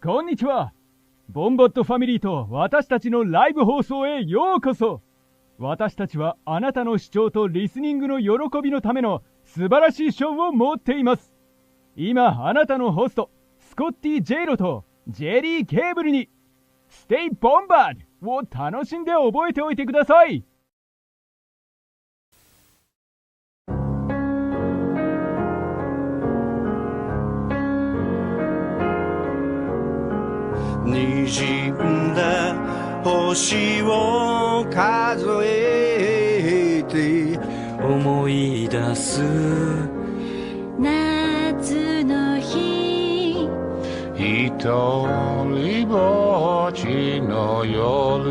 こんにちは。ボンバットファミリーと私たちのライブ放送へようこそ。私たちはあなたの視聴とリスニングの喜びのための素晴らしいショーを持っています。今あなたのホストスコッティ・ジェイロとジェリー・ケーブルにSTAY BOMBADを楽しんで覚えておいてください。滲んだ星を数えて思い出す夏の日一人ぼっちの夜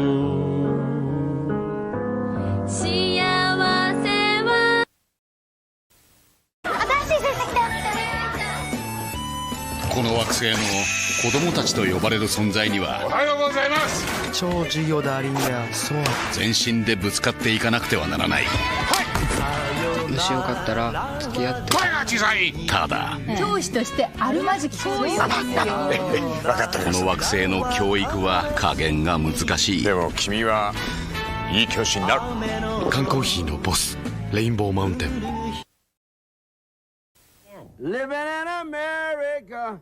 幸せは新しい成績だ。この惑星の子供たちと呼ばれる存在にはおはようございます。超重要だリンガーそう全身でぶつかっていかなくてはならない。もしよかったら付き合って声が小さい。ただ教師としてあるまじきそういう分かっております。この惑星の教育は加減が難しい。でも君はいい教師になる。缶コーヒーのボスレインボーマウンテン。 Living in America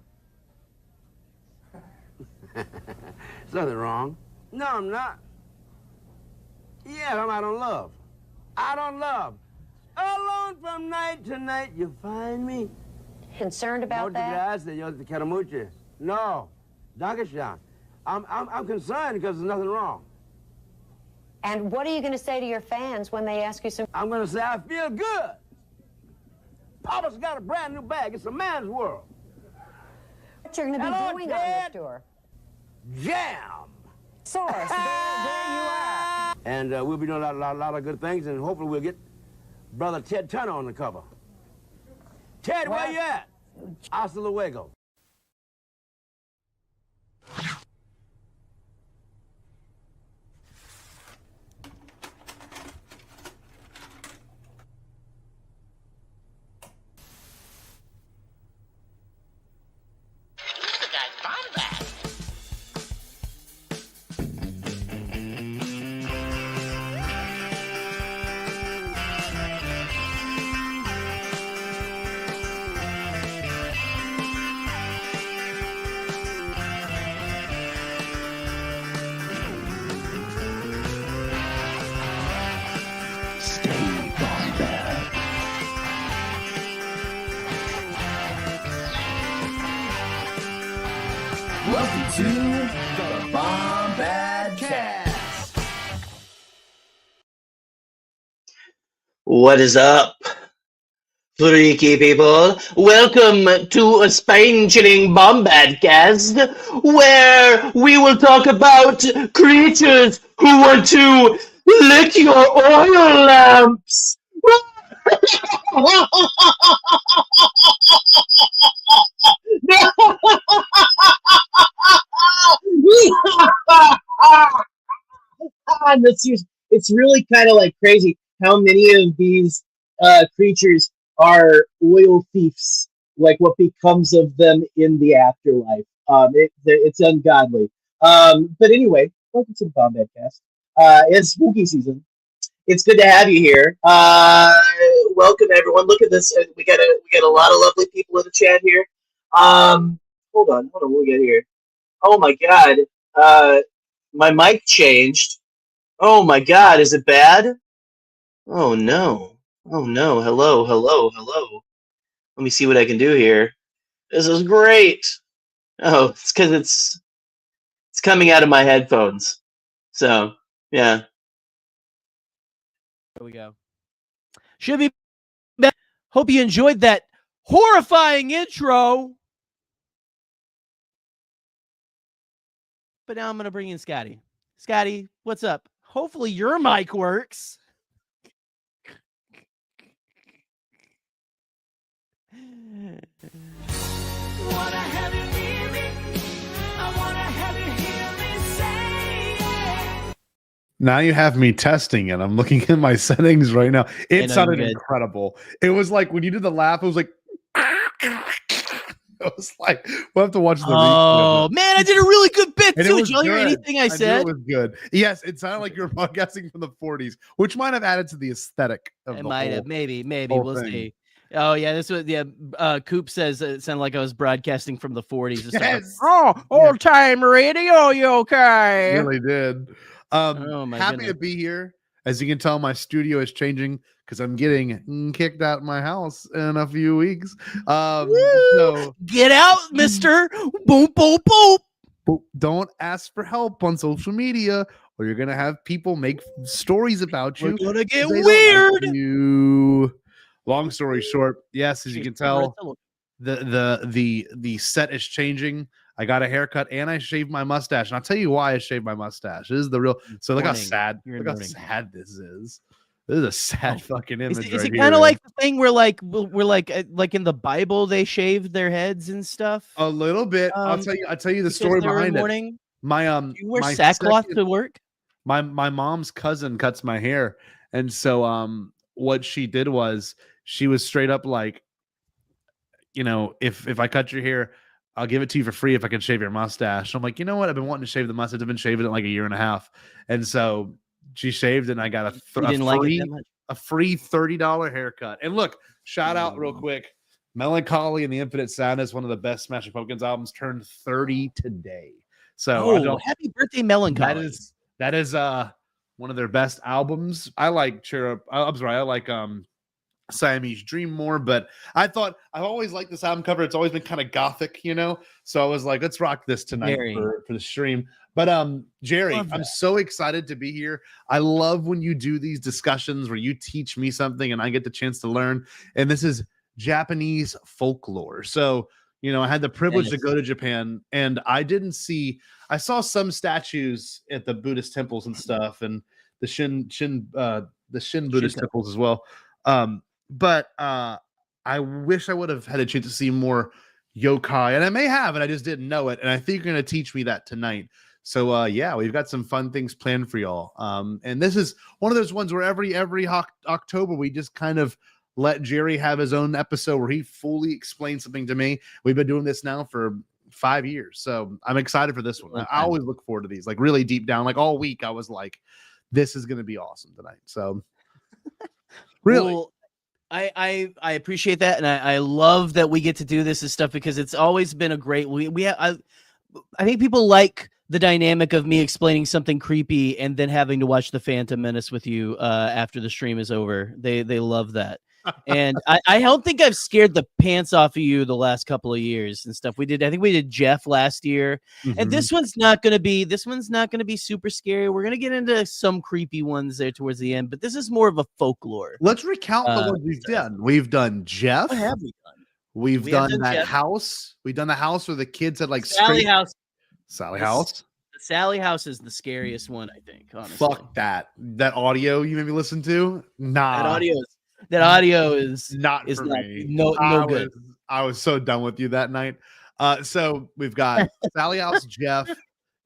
There's nothing wrong. No, I'm not. Yeah, I'm out on love. Out on love. Alone from night to night, you find me. Concerned about that? No, Dakishan. I'm concerned because there's nothing wrong. And what are you going to say to your fans when they ask you some... I'm going to say I feel good. Papa's got a brand new bag. It's a man's world. What you're going to be Hello, doing Ted. on this tour? Jam. Source, there you are. And we'll be doing a lot of good things, and hopefully we'll get Brother Ted Turner on the cover. Ted, where you at? Hasta luego. Welcome to the Bombadcast. What is up, freaky people? Welcome to a spine-chilling Bombadcast, where we will talk about creatures who want to lick your oil lamps. It's really kind of like crazy how many of these creatures are oil thieves, like what becomes of them in the afterlife. It's ungodly. But anyway, welcome to the Bombadcast. It's spooky season. It's good to have you here. Welcome everyone. Look at this. We got a lot of lovely people in the chat here. Hold on. What do we get here? Oh my god. My mic changed. Oh my god, is it bad? Oh no. Oh no. Hello. Let me see what I can do here. This is great. Oh, it's because it's coming out of my headphones. So, yeah. There we go. Should be back. Hope you enjoyed that horrifying intro. But now I'm going to bring in Scotty. Scotty, what's up? Hopefully your mic works. Now you have me testing it. I'm looking at my settings right now. It sounded incredible. It was like when you did the laugh, it was like I was like, we'll have to watch the Oh man, I did a really good bit and too. Did you hear good. anything I knew said? it was good. Yes, it sounded like you were podcasting from the 40s, which might have added to the aesthetic of It the might whole, have, maybe whole we'll thing. see. Oh yeah, this was Coop says it sounded like I was broadcasting from the 40s. Yes. Old time radio, Yokai. It really did. Oh my happy goodness. to be here. As you can tell, my studio is changing because I'm getting kicked out of my house in a few weeks. So Get out, Mister. Boom, boom, boom. Don't ask for help on social media, or you're gonna have people make stories about you. We're gonna get they don't weird. like you. Long story short, yes, as you can tell, the set is changing. I got a haircut and I shaved my mustache. And I'll tell you why I shaved my mustache. This is the real. So look how sad. Look how sad this is. This is a sad fucking image. Is it kind of like the thing where like in the Bible they shaved their heads and stuff? A little bit. I'll tell you the story behind it. My you wear sackcloth to work? My mom's cousin cuts my hair, and so what she did was she was straight up like, you know, if I cut your hair, I'll give it to you for free if I can shave your mustache. And I'm like, you know what? I've been wanting to shave the mustache. I've been shaving it like a year and a half. And so she shaved and I got a free $30 haircut. And look, shout out real quick. Melancholy and the Infinite Sadness, one of the best Smashing Pumpkins albums, turned 30 today. So happy birthday, Melancholy. That is one of their best albums. I like I like Siamese Dream more, but I've always liked this album cover. It's always been kind of gothic, you know. So I was like, let's rock this tonight for the stream. But Jerry, I'm so excited to be here. I love when you do these discussions where you teach me something and I get the chance to learn. And this is Japanese folklore. So, you know, I had the privilege to go to Japan, and I saw some statues at the Buddhist temples and stuff, and the Shin Buddhist temples as well. But I wish I would have had a chance to see more yokai, and I may have, and I just didn't know it. And I think you're going to teach me that tonight. So yeah, we've got some fun things planned for y'all. And this is one of those ones where every October we just kind of let Jerry have his own episode where he fully explains something to me. We've been doing this now for 5 years, so I'm excited for this one. I always look forward to these, like really deep down, like all week I was like, this is going to be awesome tonight. So really. Well, I appreciate that, and I love that we get to do this and stuff, because it's always been a great. I think people like the dynamic of me explaining something creepy and then having to watch The Phantom Menace with you after the stream is over. They love that. And I don't think I've scared the pants off of you the last couple of years and stuff. I think we did Jeff last year, and this one's not going to be super scary. We're going to get into some creepy ones there towards the end, but this is more of a folklore. Let's recount the ones we've done. We've done Jeff. What have we done? We've done that Jeff. House. We've done the house where the kids had like Sally House. Sally House. The Sally House is the scariest one, I think. Honestly, fuck that. That audio you made me listen to. Nah, that audio is not is for not, me. No good. I was so done with you that night. So we've got Sally House, Jeff,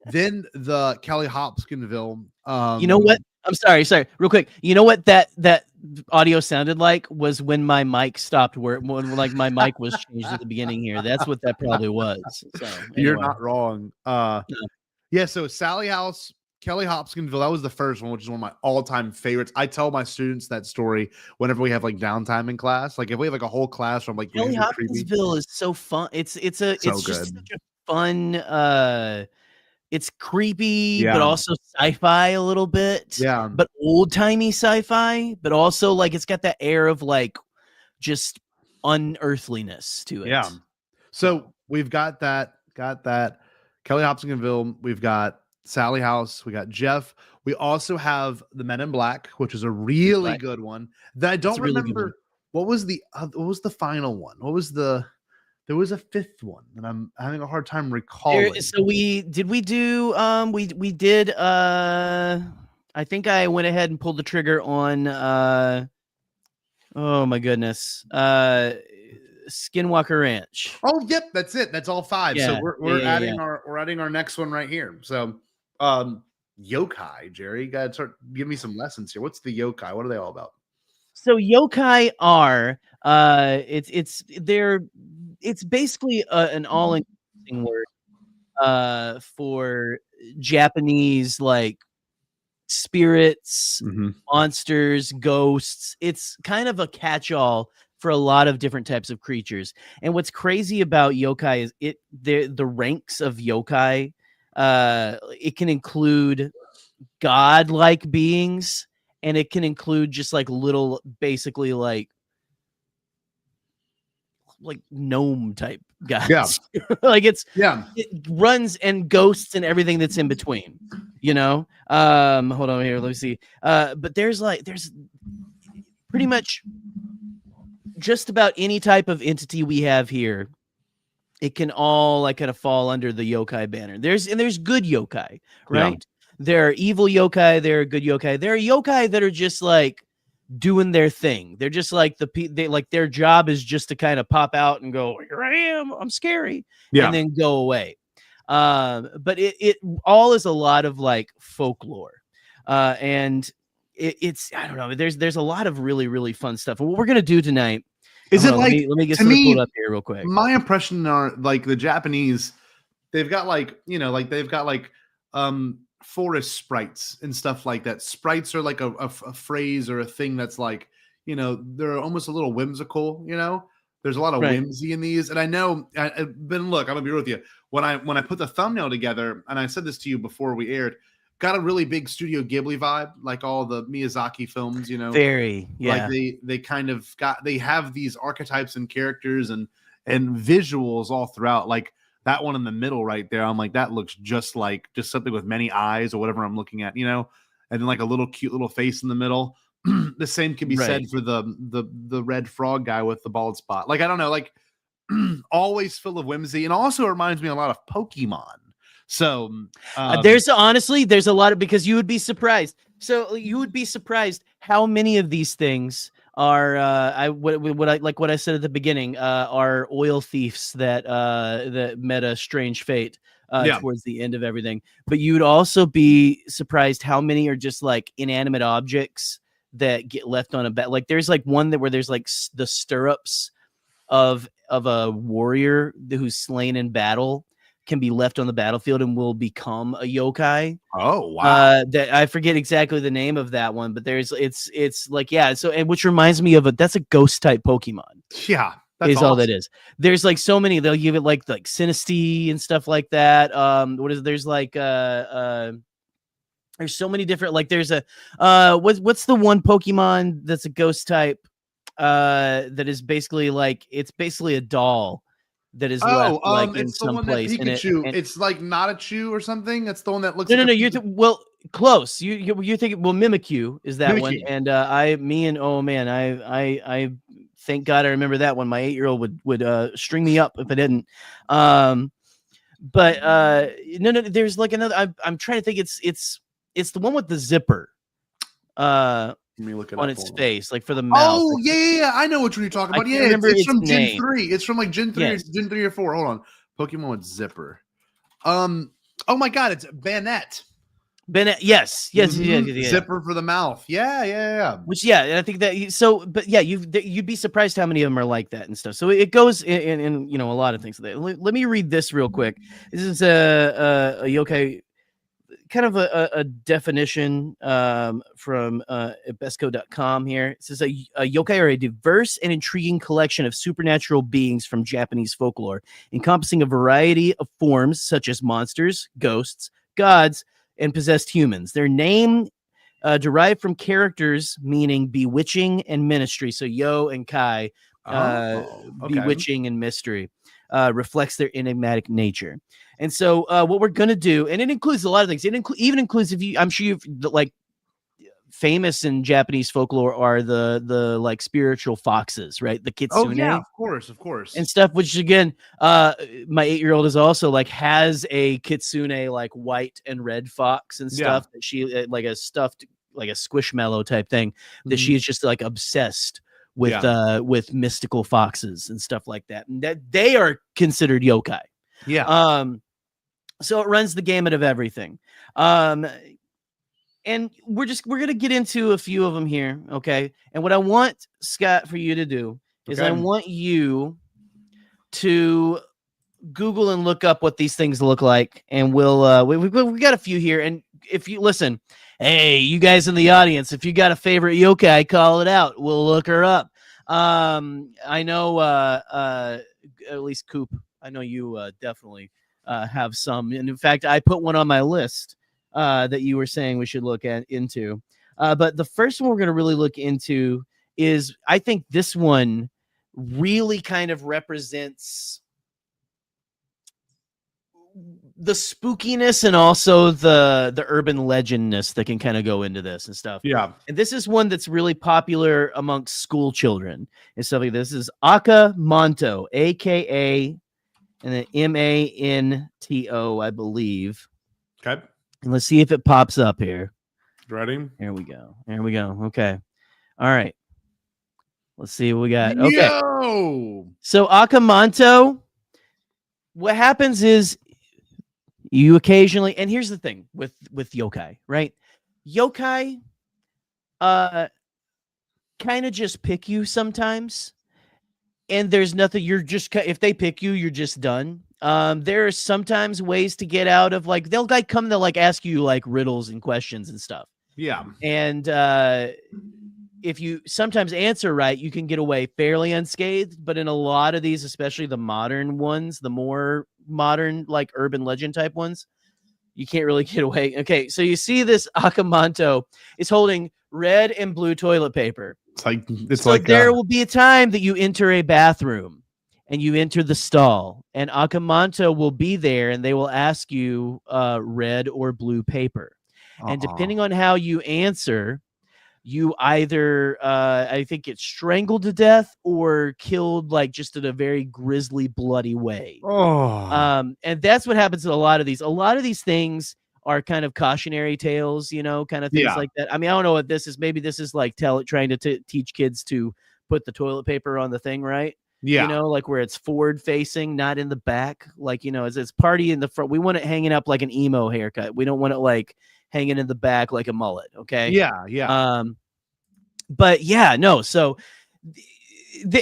then the Kelly Hopkinsville. You know what? I'm sorry, real quick. You know what that audio sounded like was when my mic stopped when like my mic was changed at the beginning here. That's what that probably was. So anyway. You're not wrong. No. Yeah, so Sally House, Kelly Hopkinsville, that was the first one, which is one of my all-time favorites. I tell my students that story whenever we have like downtime in class. Like if we have like a whole class from like Kelly Hopkinsville is so fun. It's just such a fun it's creepy, but also sci-fi a little bit. Yeah. But old-timey sci-fi, but also like it's got that air of like just unearthliness to it. Yeah. So we've got that Kelly Hopkinsville, we've got Sally House, we got Jeff. We also have the Men in Black, which is a really good one that I don't remember. What was the final one? There was a fifth one and I'm having a hard time recalling. So we did I think I went ahead and pulled the trigger on oh my goodness. Skinwalker Ranch. Oh, yep, that's it. That's all 5. Yeah, so we're adding our next one right here. So yokai, Jerry, you gotta start give me some lessons here. What's the yokai? What are they all about? So yokai are it's basically an all-encompassing word for Japanese like spirits, monsters, ghosts. It's kind of a catch-all for a lot of different types of creatures. And what's crazy about yokai is the ranks of yokai. It can include god-like beings, and it can include just like little, basically like gnome type guys. Yeah. Like it runs and ghosts and everything that's in between, you know. Hold on here, let me see. But there's pretty much just about any type of entity we have here. It can all like kind of fall under the yokai banner. There's good yokai, right? Yeah. There are evil yokai, there are good yokai. There are yokai that are just like doing their thing. They're just like their job is just to kind of pop out and go, here I am, I'm scary, and then go away. But it all is a lot of like folklore, and it's I don't know. There's a lot of really, really fun stuff. And what we're gonna do tonight is let me get something pulled up here real quick. My impression are like the Japanese, they've got like forest sprites and stuff like that. Sprites are like a phrase or a thing that's like, they're almost a little whimsical, there's a lot of whimsy in these. And I know, Ben, look, I'm gonna be real with you. When I put the thumbnail together, and I said this to you before we aired, got a really big Studio Ghibli vibe, like all the Miyazaki films, Very, yeah. Like they kind of they have these archetypes and characters and visuals all throughout. Like that one in the middle right there, I'm like, that looks just something with many eyes or whatever I'm looking at, and then like a little cute little face in the middle. The same can be said for the red frog guy with the bald spot. Like, I don't know, like always full of whimsy, and also reminds me a lot of Pokemon. So there's a lot of, because you would be surprised. So you would be surprised how many of these things are what I said at the beginning, are oil thieves that met a strange fate towards the end of everything. But you'd also be surprised how many are just like inanimate objects that get left on a bed. Like there's like one where there's like the stirrups of a warrior who's slain in battle can be left on the battlefield and will become a yokai. Oh wow! That I forget exactly the name of that one, but it's like, yeah. So, and which reminds me of that's a ghost type Pokemon. Yeah, that's awesome. All that is. There's like so many. They'll give it like Sinistea and stuff like that. There's like there's so many different, like there's a what's the one Pokemon that's a ghost type that is basically like, it's basically a doll that is left like in some place. And it's like not a chew or something. That's the one that looks. No. You're close. You're thinking. Well, Mimikyu is that one, and I thank God I remember that one. My 8-year-old would string me up if I didn't. No. There's like another. I'm trying to think. It's the one with the zipper. Let me look it on up its face, like for the mouth. Oh, yeah. I know what you're talking about. Yeah, it's from Gen 3. It's from like Gen 3, yes. Gen 3 or 4. Hold on. Pokemon with zipper. Oh my God, it's Banette. Banette, yes. Zipper for the mouth. Yeah. Which, yeah, I think that. So, but yeah, you'd be surprised how many of them are like that and stuff. So it goes in a lot of things. Let me read this real quick. This is a yokai. Kind of a definition from besco.com here. It says a yokai are a diverse and intriguing collection of supernatural beings from Japanese folklore, encompassing a variety of forms such as monsters, ghosts, gods, and possessed humans. Their name derived from characters meaning bewitching and ministry. So Yo and Kai, bewitching and mystery, reflects their enigmatic nature. And so what we're going to do, and it includes a lot of things. It even includes, I'm sure you've like famous in Japanese folklore are the like spiritual foxes, right? The kitsune. Oh yeah, of course. And stuff, which again, my 8-year-old is also like has a kitsune, like white and red fox and stuff that she like a stuffed, like a squishmallow type thing that she is just like obsessed with mystical foxes and stuff like that. And that they are considered yokai. Yeah. So it runs the gamut of everything. And we're going to get into a few of them here. Okay. And what I want, Scott, for you to do is I want you to Google and look up what these things look like, and we'll we got a few here. And if you listen, hey, you guys in the audience, if you got a favorite yokai, call it out. We'll look her up. I know at least Coop, I know you definitely have some, and in fact, I put one on my list that you were saying we should look into. But the first one we're going to really look into is, I think this one really kind of represents the spookiness and also the urban legendness that can kind of go into this and stuff. Yeah. And this is one that's really popular amongst school children and stuff like this. This is Akamanto, AKA, and then MANTO, I believe. Okay. And let's see if it pops up here. Ready? Here we go. Here we go. Okay. All right. Let's see what we got. Okay. Yo! So Akamanto, what happens is you occasionally, and here's the thing with yokai, right? Yokai kind of just pick you sometimes, and there's nothing, you're just, if they pick you, you're just done. There are sometimes ways to get out of, like, they'll like come to like ask you like riddles and questions and stuff. Yeah. And if you sometimes answer right, you can get away fairly unscathed. But in a lot of these, especially the modern ones, the more modern, like urban legend type ones, you can't really get away. Okay, so you see this Akamanto is holding red and blue toilet paper. It's like there will be a time that you enter a bathroom and you enter the stall, and Akamanto will be there, and they will ask you red or blue paper. And depending on how you answer, you either I think it's strangled to death or killed, like just in a very grisly, bloody way. And that's what happens to a lot of these. A lot of these things are kind of cautionary tales, you know, kind of things like that. I mean, I don't know what this is. Maybe this is like trying to teach kids to put the toilet paper on the thing, right? Yeah. You know, like where it's forward facing, not in the back. Like, you know, it's party in the front. We want it hanging up like an emo haircut. We don't want it like hanging in the back like a mullet. Okay. Yeah. Yeah. But yeah, no. So,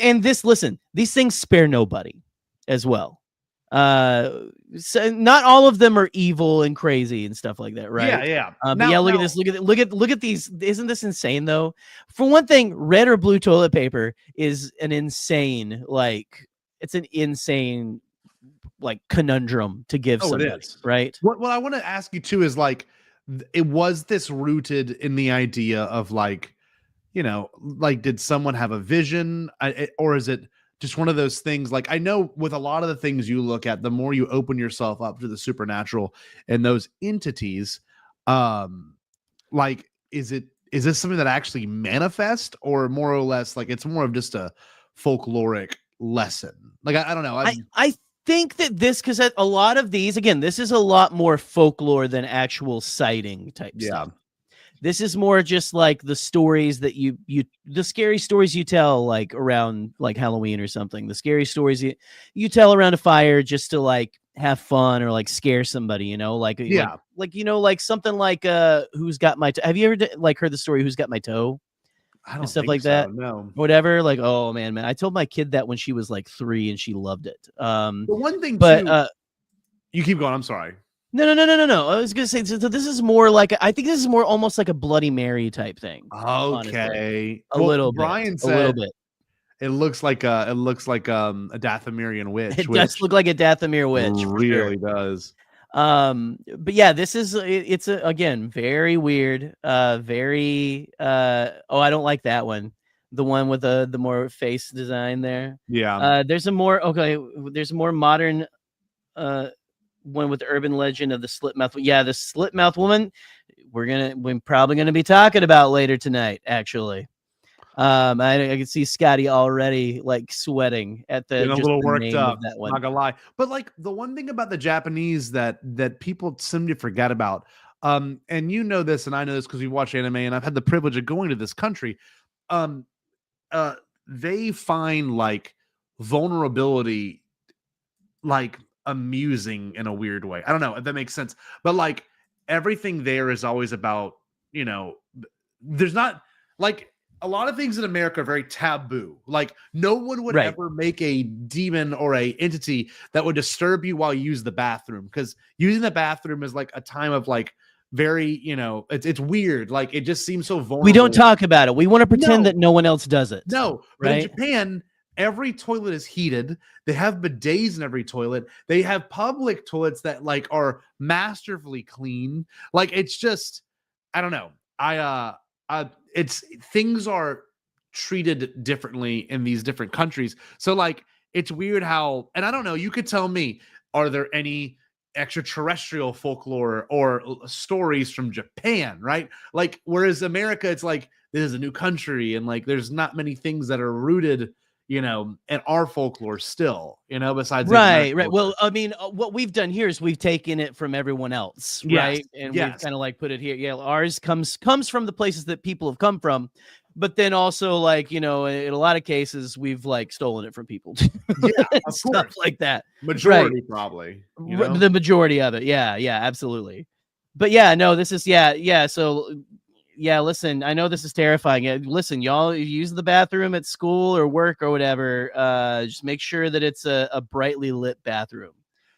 and this, listen, these things spare nobody as well. So not all of them are evil and crazy and stuff like that, right? Yeah. But yeah, look at this. Look at these. Isn't this insane though? For one thing, red or blue toilet paper is an insane, like, it's an insane, like, conundrum to give somebody, right? What I want to ask you too is, like, it was this rooted in the idea of, like, you know, like, did someone have a vision, or is it just one of those things? Like, I know with a lot of the things you look at, the more you open yourself up to the supernatural and those entities, like, is this something that actually manifests, or more or less like it's more of just a folkloric lesson? Like, I don't know. I think that this, because a lot of these, again, this is a lot more folklore than actual sighting type stuff. This is more just like the stories that the scary stories you tell, like around like Halloween or something. The scary stories you tell around a fire just to like have fun or like scare somebody, you know, like, like you know, like something like Who's Got My Toe? Have you ever like heard the story Who's Got My Toe? I don't and stuff think like so, that. no. Whatever. Like, oh man, I told my kid that when she was like 3 and she loved it. The one thing, but too, you keep going. I'm sorry. No. I was gonna say, so this is more like, I think this is more almost like a Bloody Mary type thing. Okay, honestly. A little Brian bit. said A little bit. It looks like a Dathomirian witch. It does look like a Dathomir witch. It really does. But yeah, this is it's again very weird. Very I don't like that one. The one with the more face design there. Yeah. There's a more modern one with the urban legend of the slit mouth. Yeah, the slit mouth woman. We're probably gonna be talking about later tonight. Actually, I can see Scotty already like sweating at the a little worked name up. Of that one. Not gonna lie, but like the one thing about the Japanese that people seem to forget about, and you know this, and I know this because we watch anime, and I've had the privilege of going to this country. They find like vulnerability, like, amusing in a weird way. I don't know if that makes sense, but like everything there is always about, you know, there's not like a lot of things in America are very taboo. Like no one would Right. ever make a demon or a entity that would disturb you while you use the bathroom, because using the bathroom is like a time of like very, it's weird. Like it just seems so vulnerable. We don't talk about it. We want to pretend that no one else does it. No, but in Japan, every toilet is heated. They have bidets in every toilet. They have public toilets that like are masterfully clean. Like it's just, I don't know. It's things are treated differently in these different countries. So like it's weird how, and I don't know, you could tell me, are there any extraterrestrial folklore or stories from Japan, right? Like whereas America, it's like this is a new country and like there's not many things that are rooted in our folklore still, besides right. Well, I mean, what we've done here is we've taken it from everyone else, Yes, right? And yes. we've kind of like put it here. Yeah, ours comes from the places that people have come from, but then also like in a lot of cases we've like stolen it from people, yeah, of stuff course. like that. Majority probably, the majority of it. Yeah, absolutely. But yeah, no, this is yeah. So. Yeah, listen, I know this is terrifying. Listen, y'all use the bathroom at school or work or whatever. Just make sure that it's a brightly lit bathroom,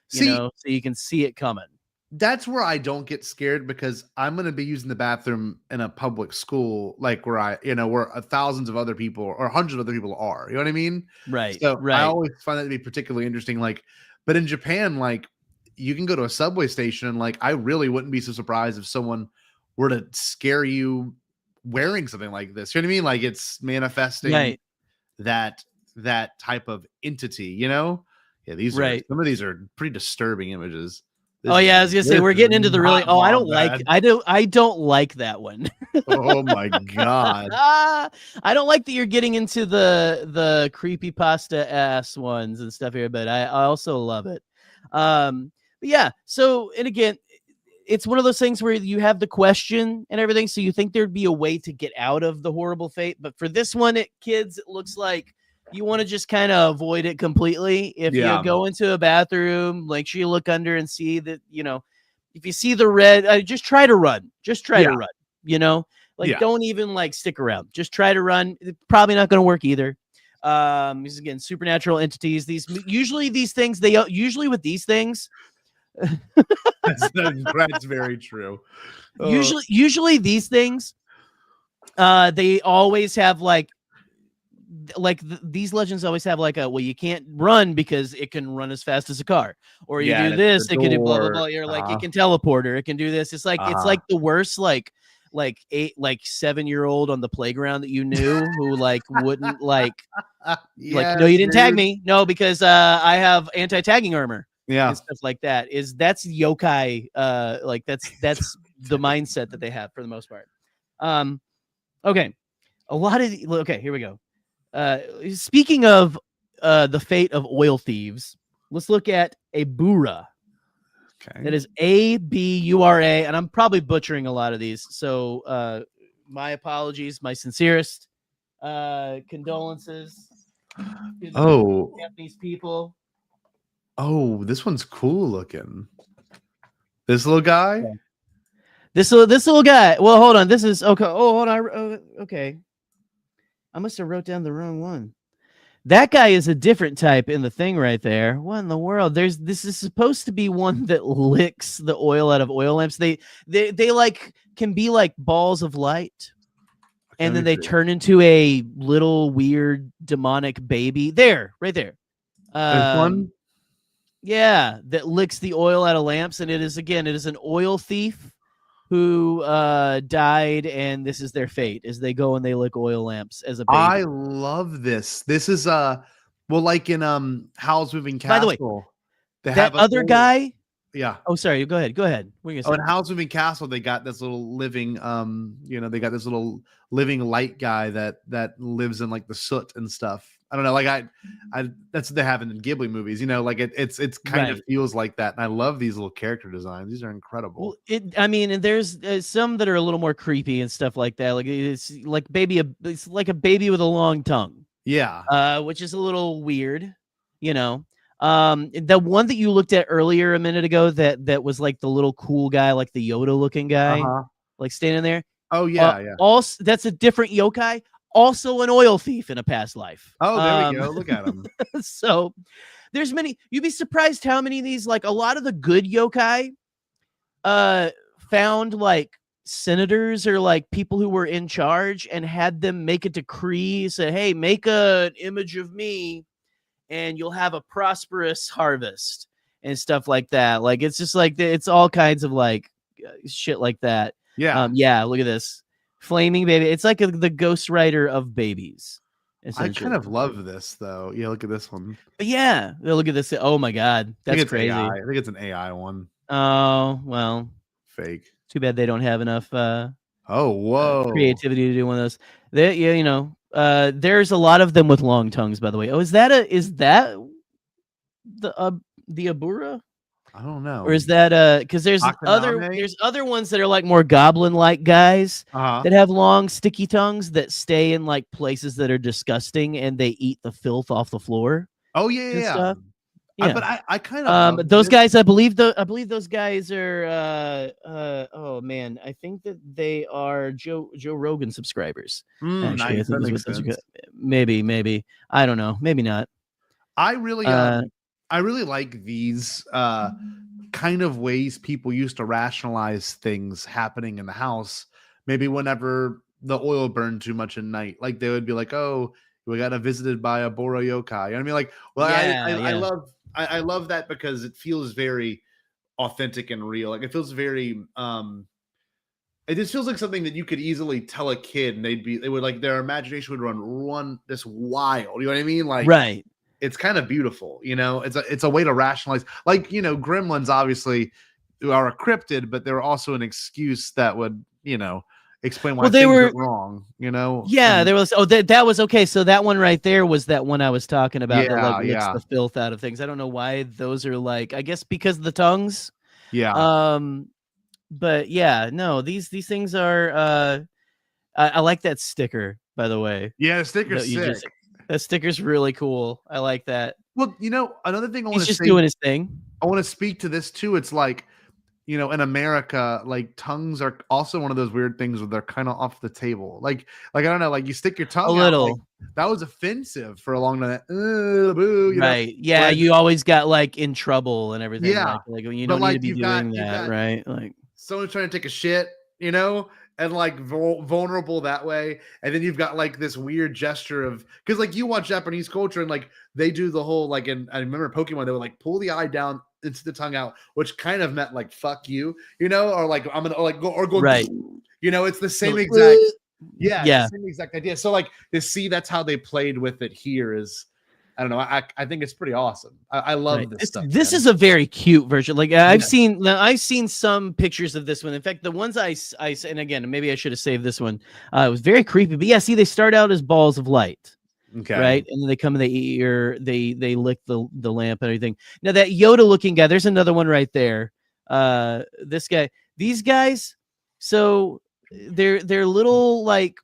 so you can see it coming. That's where I don't get scared, because I'm going to be using the bathroom in a public school, like where where thousands of other people or hundreds of other people are. You know what I mean? Right. So right. I always find that to be particularly interesting. Like, but in Japan, like you can go to a subway station and like I really wouldn't be so surprised if someone were to scare you wearing something like this. You know what I mean? Like it's manifesting that type of entity, Yeah, these are some of these are pretty disturbing images. I was gonna say we're getting into the really I don't like that one. Oh my god. I don't like that you're getting into the creepypasta ass ones and stuff here, but I also love it. But yeah, so and again, it's one of those things where you have the question and everything, so you think there'd be a way to get out of the horrible fate. But for this one, kids, it looks like you want to just kind of avoid it completely. If you go into a bathroom, make sure you look under and see that, if you see the red, just try to run. Just try to run, don't even like stick around. Just try to run. It's probably not going to work either. These again, supernatural entities. Usually with these things, that's very true. Usually these things, they always have these legends always have you can't run because it can run as fast as a car, or you do this, it can do blah blah blah. You're like, it can teleport, or it can do this. It's like it's like the worst like 7-year-old on the playground that you knew who wouldn't no, you didn't tag me, no, because I have anti-tagging armor. And stuff like that. That's yokai. That's the mindset that they have for the most part. Okay. Here we go. Speaking of the fate of oil thieves, let's look at a bura. Okay. That is A-B-U-R-A, and I'm probably butchering a lot of these. So my apologies, my sincerest condolences to Japanese people. Oh, this one's cool looking. This little guy? Okay. This little guy. Well, hold on. This is okay. Oh, hold on. Okay. I must have wrote down the wrong one. That guy is a different type in the thing right there. What in the world? This is supposed to be one that licks the oil out of oil lamps. They like can be like balls of light. And then they turn into a little weird demonic baby. There, right there. There's one. Yeah, that licks the oil out of lamps, and it is an oil thief who died, and this is their fate as they go and they lick oil lamps as a baby. I love this. This is like in Howl's Moving Castle. By the way, that other guy. Yeah. Oh, sorry. Go ahead. What are you gonna say? In Howl's Moving Castle, they got this little living they got this little living light guy that lives in like the soot and stuff. I don't know, like I that's what they have in Ghibli movies, like it's kind of feels like that, and I love these little character designs. These are incredible. Well, and there's some that are a little more creepy and stuff like that. Like it's like a baby with a long tongue. Yeah, which is a little weird, The one that you looked at earlier a minute ago that was like the little cool guy, like the Yoda looking guy, like standing there. Oh yeah, yeah. Also, that's a different yokai. also an oil thief in a past life. Oh, there we go. Look at him. So there's many. You'd be surprised how many of these, like a lot of the good yokai, found like senators or like people who were in charge and had them make a decree, say, hey, make an image of me and you'll have a prosperous harvest and stuff like that. Like, it's just like, it's all kinds of like shit like that. Yeah. Yeah. Look at this flaming baby. It's like the ghostwriter of babies. I kind of love this though. Yeah. Look at this one. But yeah, look at this. Oh my God. That's crazy. AI. I think it's an AI one. Oh, well, fake. Too bad they don't have enough creativity to do one of those. They, you know, there's a lot of them with long tongues, by the way. Oh, is that the Abura? I don't know. Or is that because there's other ones that are like more goblin-like guys that have long sticky tongues that stay in like places that are disgusting and they eat the filth off the floor. Oh yeah. Yeah. But I kind of those guys, I believe those guys are oh man, I think that they are Joe Rogan subscribers. Nice. That makes sense. Maybe. I don't know. Maybe not. I really like these kind of ways people used to rationalize things happening in the house. Maybe whenever the oil burned too much at night, like they would be like, "Oh, we got visited by a Boro yokai." You know what I mean? Like, well, I love that because it feels very authentic and real. Like it feels very it just feels like something that you could easily tell a kid and they would like their imagination would run this wild. You know what I mean? Like right. It's kind of beautiful, you know. It's a way to rationalize, like, you know, gremlins obviously are a cryptid, but they're also an excuse that would, you know, explain why things went wrong, you know. Yeah, there was that was okay. So that one right there was that one I was talking about that like licks the filth out of things. I don't know why those are like, I guess because of the tongues. Yeah. But yeah, no, these things are I like that sticker, by the way. Yeah, the sticker's sick. That sticker's really cool. I like that. Well, you know, another thing I want to say, he's just doing his thing. I want to speak to this too. It's like, you know, in America, like tongues are also one of those weird things where they're kind of off the table. Like I don't know, like you stick your tongue a little. Out, like, that was offensive for a long time. Boo, you right? Know? Yeah, like, you always got like in trouble and everything. Yeah, like you don't need to be doing that, right? Like someone's trying to take a shit, you know, and like vulnerable that way. And then you've got like this weird gesture of, because like you watch Japanese culture and like they do the whole like, and I remember Pokemon, they would like pull the eye down into the tongue out, which kind of meant like fuck you, you know, or like I'm gonna like go right, you know, it's the same exact yeah. Same exact idea. So like to see that's how they played with it here is, I don't know, I think it's pretty awesome. I love this stuff. This is a very cute version. Like I've seen some pictures of this one. In fact, the ones I and again, maybe I should have saved this one. It was very creepy, but yeah, see, they start out as balls of light. Okay. Right. And then they come and they eat they lick the lamp and everything. Now that Yoda looking guy, there's another one right there. This guy, these guys, so they're little like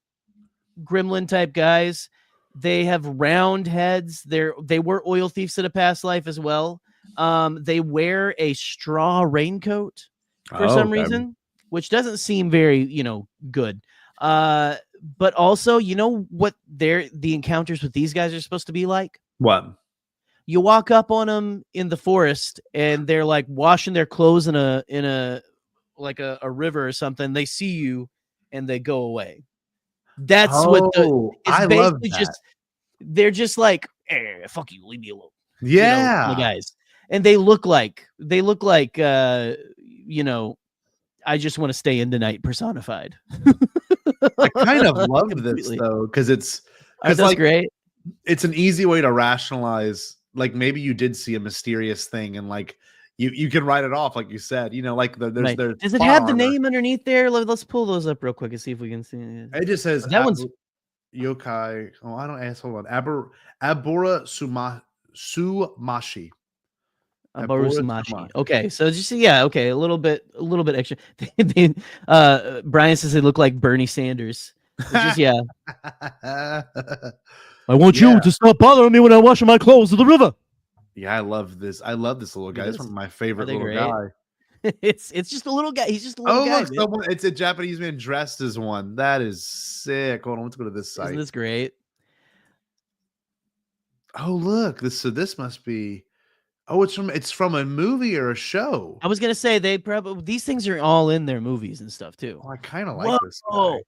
gremlin type guys. They have round heads. They were oil thieves in a past life as well. They wear a straw raincoat for some reason, which doesn't seem very, you know, good. But also, you know what the encounters with these guys are supposed to be like? What? You walk up on them in the forest and they're like washing their clothes in a like a river or something. They see you and they go away. That's I love that. They're just like, fuck you, leave me alone. Yeah. You know, the guys. And they look like you know, I just want to stay in tonight personified. I kind of love this though, because it's like great. It's an easy way to rationalize. Like maybe you did see a mysterious thing, and like you can write it off, like you said. You know, like there's Does it have the name underneath there? Let's pull those up real quick and see if we can see it. It just says that one's yokai. Oh, I don't ask. Hold on, Abura Sumashi. Okay, so just okay, a little bit extra. Brian says they look like Bernie Sanders. Just I want you to stop bothering me when I'm washing my clothes in the river. Yeah, I love this. I love this little guy. It's one of my favorite little guy. It's just a little guy. He's just a little guy. Look, it's a Japanese man dressed as one. That is sick. Hold on, let's go to this site. Isn't this great? Oh, look, this must be. Oh, it's from a movie or a show. I was gonna say these things are all in their movies and stuff too. Oh, I kind of like this guy.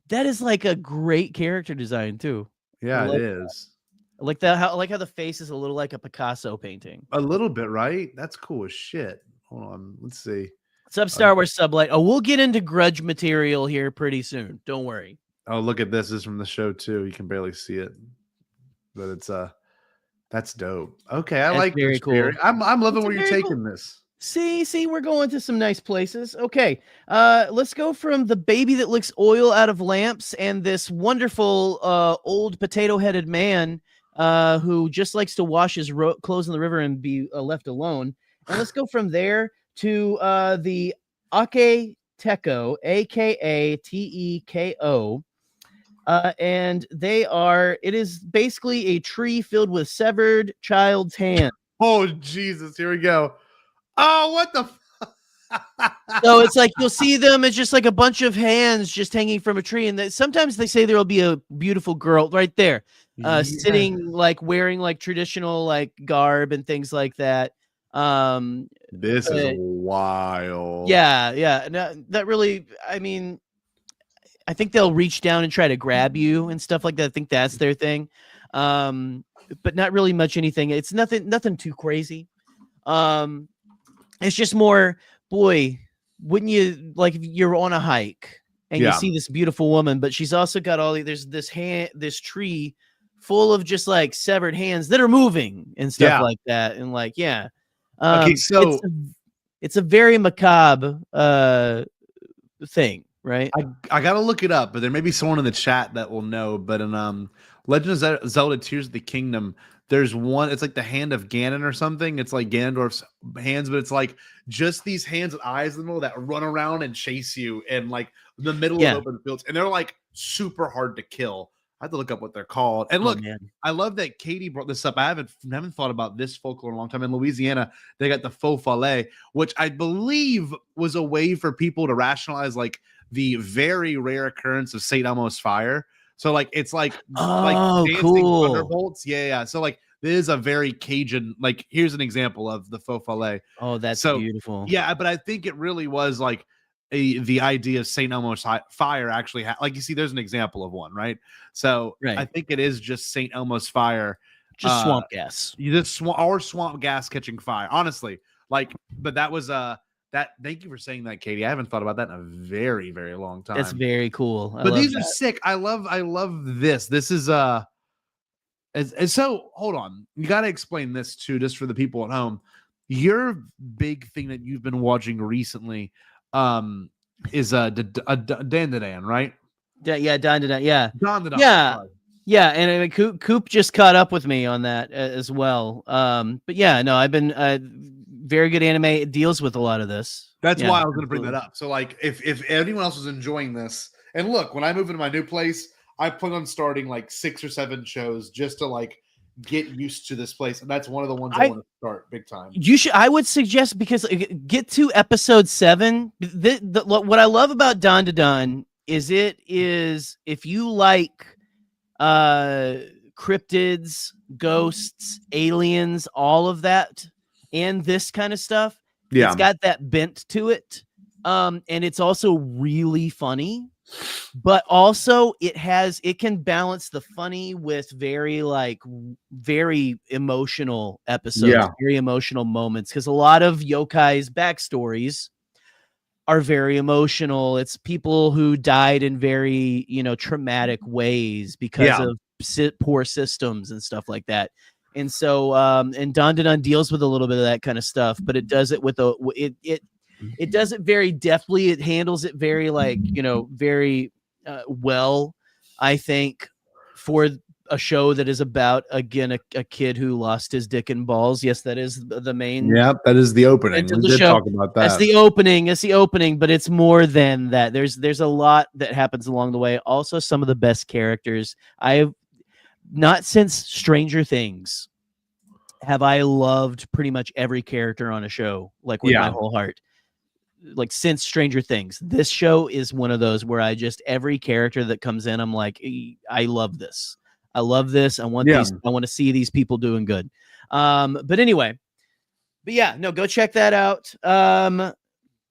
That is like a great character design too. Yeah, it is. I like that. How the face is a little like a Picasso painting. A little bit, right? That's cool as shit. Hold on, let's see. Sub Star Wars Sublight. Oh, we'll get into grudge material here pretty soon. Don't worry. Oh, look at this. This is from the show too. You can barely see it, but it's that's dope. Okay, I like very this. Cool. I'm loving where you're taking this. See, we're going to some nice places. Okay, let's go from the baby that licks oil out of lamps and this wonderful old potato-headed man who just likes to wash his clothes in the river and be left alone. And let's go from there to the Ake Teko, aka Teko. And it is basically a tree filled with severed child's hand. Oh, Jesus. Here we go. Oh, what the So it's like you'll see them. It's just like a bunch of hands just hanging from a tree. And sometimes they say there will be a beautiful girl right there sitting like wearing like traditional like garb and things like that. This is wild. Yeah. No, that really, I mean, I think they'll reach down and try to grab you and stuff like that. I think that's their thing. But not really much anything. It's nothing too crazy. It's just more, boy, wouldn't you like if you're on a hike and you see this beautiful woman, but she's also got there's this tree full of just like severed hands that are moving and stuff like that. And like, okay, so it's a very macabre thing. Right, I gotta look it up, but there may be someone in the chat that will know. But in Legend of Zelda: Tears of the Kingdom, there's one. It's like the hand of Ganon or something. It's like Ganondorf's hands, but it's like just these hands with eyes in the middle that run around and chase you in like the middle of open fields, and they're like super hard to kill. I have to look up what they're called. And look, I love that Katie brought this up. I haven't thought about this folklore in a long time. In Louisiana, they got the faux follet, which I believe was a way for people to rationalize like the very rare occurrence of St. Elmo's fire. So like it's like dancing thunderbolts. Yeah. So like this is a very Cajun. Like here's an example of the faux follet. Oh, that's beautiful. Yeah, but I think it really was like the idea of St. Elmo's fire actually like you see there's an example of one, right? So I think it is just St. Elmo's fire, just swamp gas. Swamp gas catching fire. Honestly, like, but that was thank you for saying that, Katie. I haven't thought about that in a very, very long time. That's very cool. But these are sick. I love this. This is and so hold on. You got to explain this too, just for the people at home. Your big thing that you've been watching recently is Dan, right? Yeah, Dan. Yeah. Dan. Yeah, and I mean, Coop just caught up with me on that as well. But yeah, no, I've been very good anime. It deals with a lot of this. That's why I was going to bring that up. So like, if anyone else is enjoying this, and look, when I move into my new place, I plan on starting like 6 or 7 shows just to like get used to this place, and that's one of the ones I want to start big time. I would suggest, because get to episode 7. What I love about Dan is if you like cryptids, ghosts, aliens, all of that, and this kind of stuff. Yeah, it's got that bent to it, and it's also really funny, but also it can balance the funny with very emotional episodes, very emotional moments, because a lot of Yokai's backstories are very emotional. It's people who died in very traumatic ways because of poor systems and stuff like that. And so, and Dan deals with a little bit of that kind of stuff, but it does it with it does it very deftly. It handles it very very well, I think, for a show that is about, again, a kid who lost his dick and balls. Yes, that is the main. Yeah, that is the opening. We did talk about that. That's the opening. It's the opening, but it's more than that. There's a lot that happens along the way. Also, some of the best characters. Not since Stranger Things have I loved pretty much every character on a show, like with my whole heart. like since Stranger Things. This show is one of those where I just every character that comes in, I'm like, I love this. I love this. I want these. I want to see these people doing good. But anyway, but yeah, no, go check that out.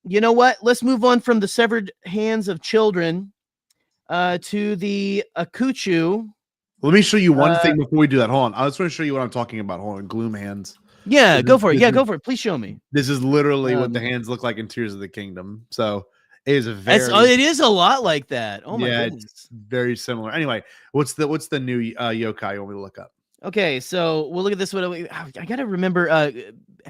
You know what? Let's move on from the severed hands of children to the Akuchu. Let me show you one thing before we do that. Hold on. I was going to show you what I'm talking about. Hold on. Gloom hands. Yeah, go for it. Yeah, go for it. Please show me. This is literally what the hands look like in Tears of the Kingdom. So it is it is a lot like that. Oh my goodness. It's very similar. Anyway, what's the new yokai you want me to look up? Okay, so we'll look at this one. I gotta remember.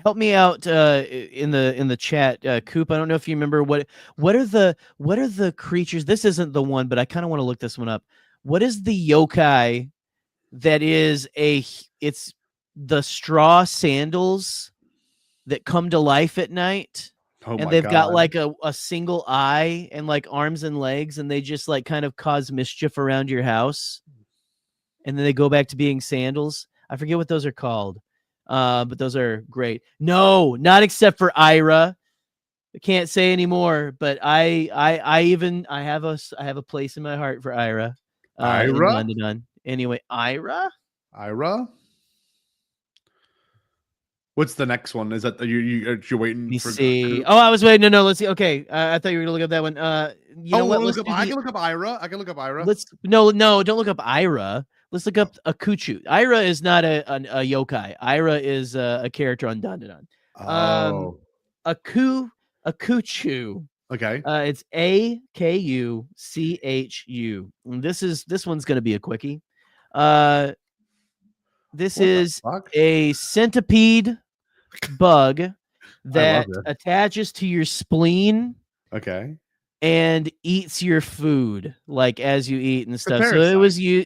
Help me out in the chat, Coop. I don't know if you remember what are the creatures. This isn't the one, but I kind of want to look this one up. What is the yokai that is it's the straw sandals that come to life at night? Oh and they've got like a single eye and like arms and legs, and they just like kind of cause mischief around your house. And then they go back to being sandals. I forget what those are called. But those are great. No, not except for Ira. I can't say anymore, but I have a place in my heart for Ira. Ira? Anyway, Ira? What's the next one? Is that you're waiting? Let me see. Oh, I was waiting. No, let's see. Okay, I thought you were gonna look up that one. You know what? I can look up Ira. No, don't look up Ira. Let's look up Akuchu. Ira is not a yokai. Ira is a character on Dandadan. Akuchu. Okay. It's Akuchu. And this one's gonna be a quickie. This is a centipede bug that attaches to your spleen. Okay. And eats your food like as you eat and stuff. So it was you.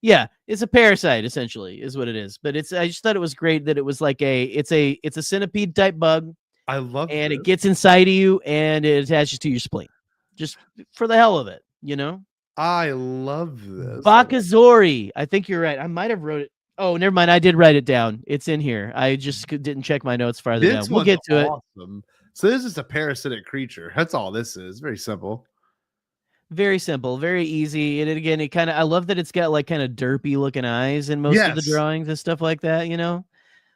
Yeah, it's a parasite essentially is what it is. But I just thought it was great that it was like it's a centipede type bug. I love and it gets inside of you and it attaches to your spleen. Just for the hell of it, you know? I love this. Bakazori. I think you're right. I might have wrote it. Oh, never mind. I did write it down. It's in here. I just didn't check my notes farther down. We'll get to it. So this is a parasitic creature. That's all this is. Very simple. Very simple, very easy. And again, I love that it's got like kind of derpy looking eyes in most of the drawings and stuff like that, you know?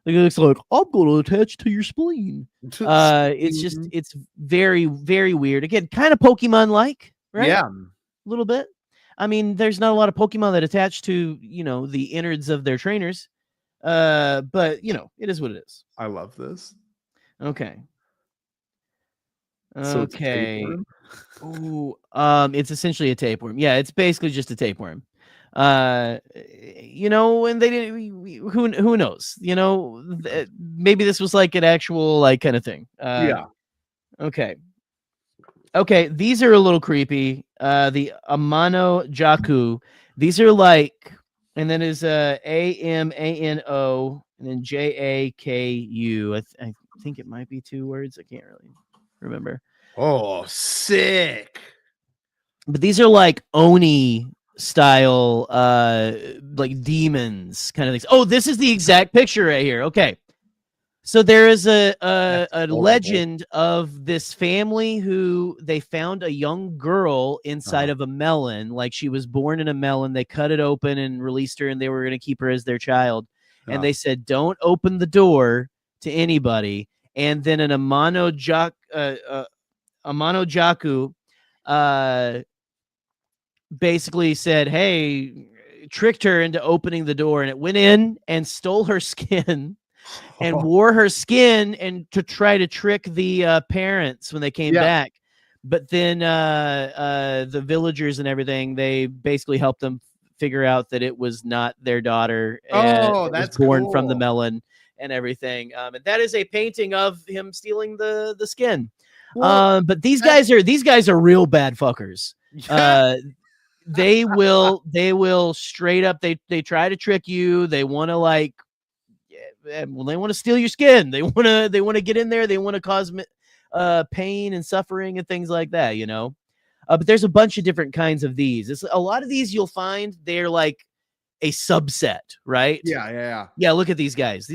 Like it looks like I'm gonna attach to your spleen. It's very, very weird. Again, kind of Pokemon like, right? Yeah. A little bit. I mean, there's not a lot of Pokemon that attach to, you know, the innards of their trainers. But you know, it is what it is. I love this. Okay. So okay. Ooh, it's essentially a tapeworm. Yeah, it's basically just a tapeworm. You know, and they didn't. Who knows? You know, maybe this was like an actual like kind of thing. Yeah. Okay. Okay, these are a little creepy. The Amano Jaku. These are like, and then is AMANO and then JAKU. I think it might be 2 words. I can't really remember. Oh, sick. But these are like Oni style like demons kind of things. Oh, this is the exact picture right here. Okay. So there is a legend of this family who they found a young girl inside of a melon. Like she was born in a melon. They cut it open and released her and they were going to keep her as their child. And they said, don't open the door to anybody. And then an Amano Jaku basically said, hey, tricked her into opening the door, and it went in and stole her skin and wore her skin and to try to trick the parents when they came back. But then the villagers and everything, they basically helped them figure out that it was not their daughter. And that's born from the melon and everything. And that is a painting of him stealing the skin. Well, but these guys are real bad fuckers. They will straight up. They try to trick you. They want to like, they want to steal your skin. They want to get in there. They want to cause pain and suffering and things like that. You know, but there's a bunch of different kinds of these. A lot of these you'll find they're like a subset, right? Yeah. Look at these guys.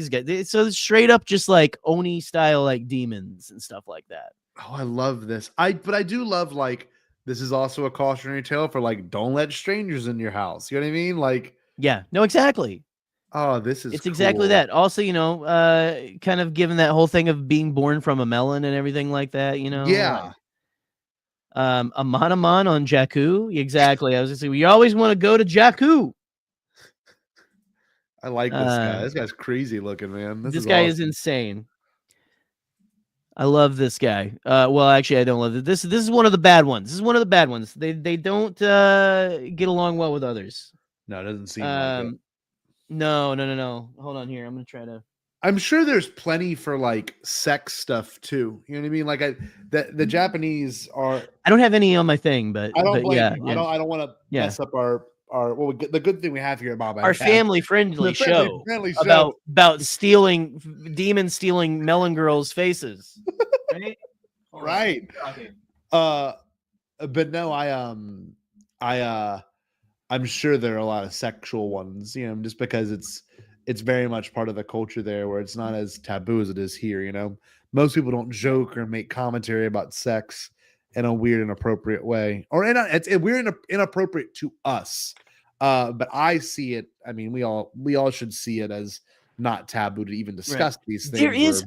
So straight up, just like Oni style, like demons and stuff like that. Oh, I love this. But I do love like this is also a cautionary tale for like don't let strangers in your house. You know what I mean? Like Yeah, no, exactly. oh, this is It's exactly cool. that. Also, kind of given that whole thing of being born from a melon and everything like that, Yeah. A Manaman on Jakku. Exactly. I was gonna say we always want to go to Jakku. I like this guy. This guy's crazy looking, man. This guy is insane. I love this guy. Well, actually, I don't love it. This is one of the bad ones. This is one of the bad ones. They don't get along well with others. No, it doesn't seem like it. No. Hold on here. I'm gonna try to. I'm sure there's plenty for like sex stuff too. You know what I mean? Like the Japanese are. I don't have any on my thing, but I don't blame yeah, you. yeah. I don't want to mess up our the good thing we have here at Bombad. Our family friendly show about stealing demons stealing melon girls' faces. Right? Okay. But no, I'm sure there are a lot of sexual ones, just because it's very much part of the culture there where it's not as taboo as it is here. Most people don't joke or make commentary about sex in a weird, inappropriate way, or it's weird and inappropriate to us. But I see it. I mean, we all should see it as not taboo to even discuss these things. There is,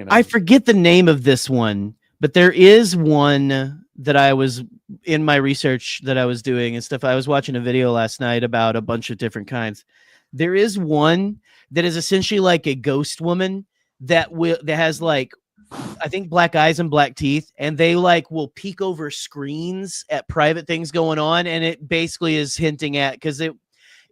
I forget the name of this one, but there is one that I was in my research that I was doing and stuff. I was watching a video last night about a bunch of different kinds. There is one that is essentially like a ghost woman that has like, I think black eyes and black teeth, and they like will peek over screens at private things going on, and it basically is hinting at, because it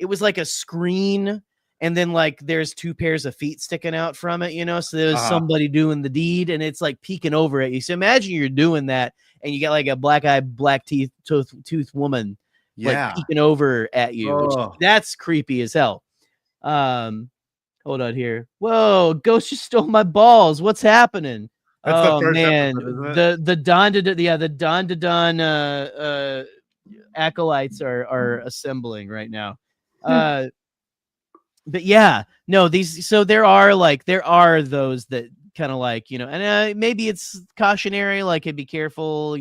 was like a screen, and then like there's two pairs of feet sticking out from it, so there's somebody doing the deed, and it's like peeking over at you. So imagine you're doing that, and you got like a black eye, black teeth, tooth woman, like peeking over at you. Which, that's creepy as hell. Hold on here. Whoa, ghost just stole my balls. What's happening? That's the first man, episode, the Don acolytes are assembling right now. But yeah, no, there are those that kind of like, and maybe it's cautionary, like, hey, be careful,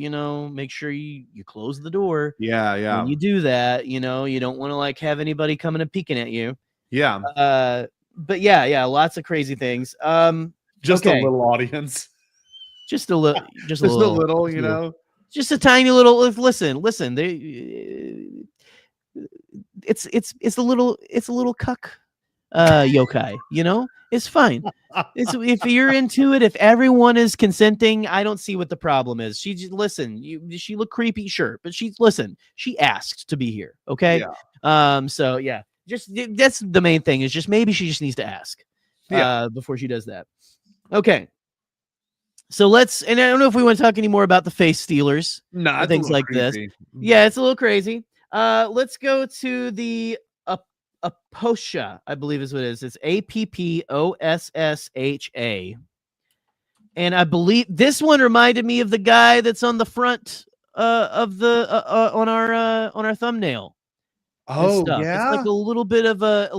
make sure you close the door. Yeah. When you do that, you don't want to like have anybody coming and peeking at you. Yeah. But yeah, lots of crazy things. Just a little audience. Just a little, just a little, just a tiny little. Listen. It's a little cuck, yokai. It's fine. If you're into it, if everyone is consenting, I don't see what the problem is. She looked creepy, sure, but she asked to be here. Okay. Yeah. So yeah. That's the main thing, is just maybe she just needs to ask before she does that. Okay. So and I don't know if we want to talk any more about the face stealers, things like this. Yeah, it's a little crazy. Let's go to the Aposha, I believe is what it is. It's APPOSSHA. And I believe this one reminded me of the guy that's on the front of the on our thumbnail. Oh stuff. yeah, it's like a little bit of a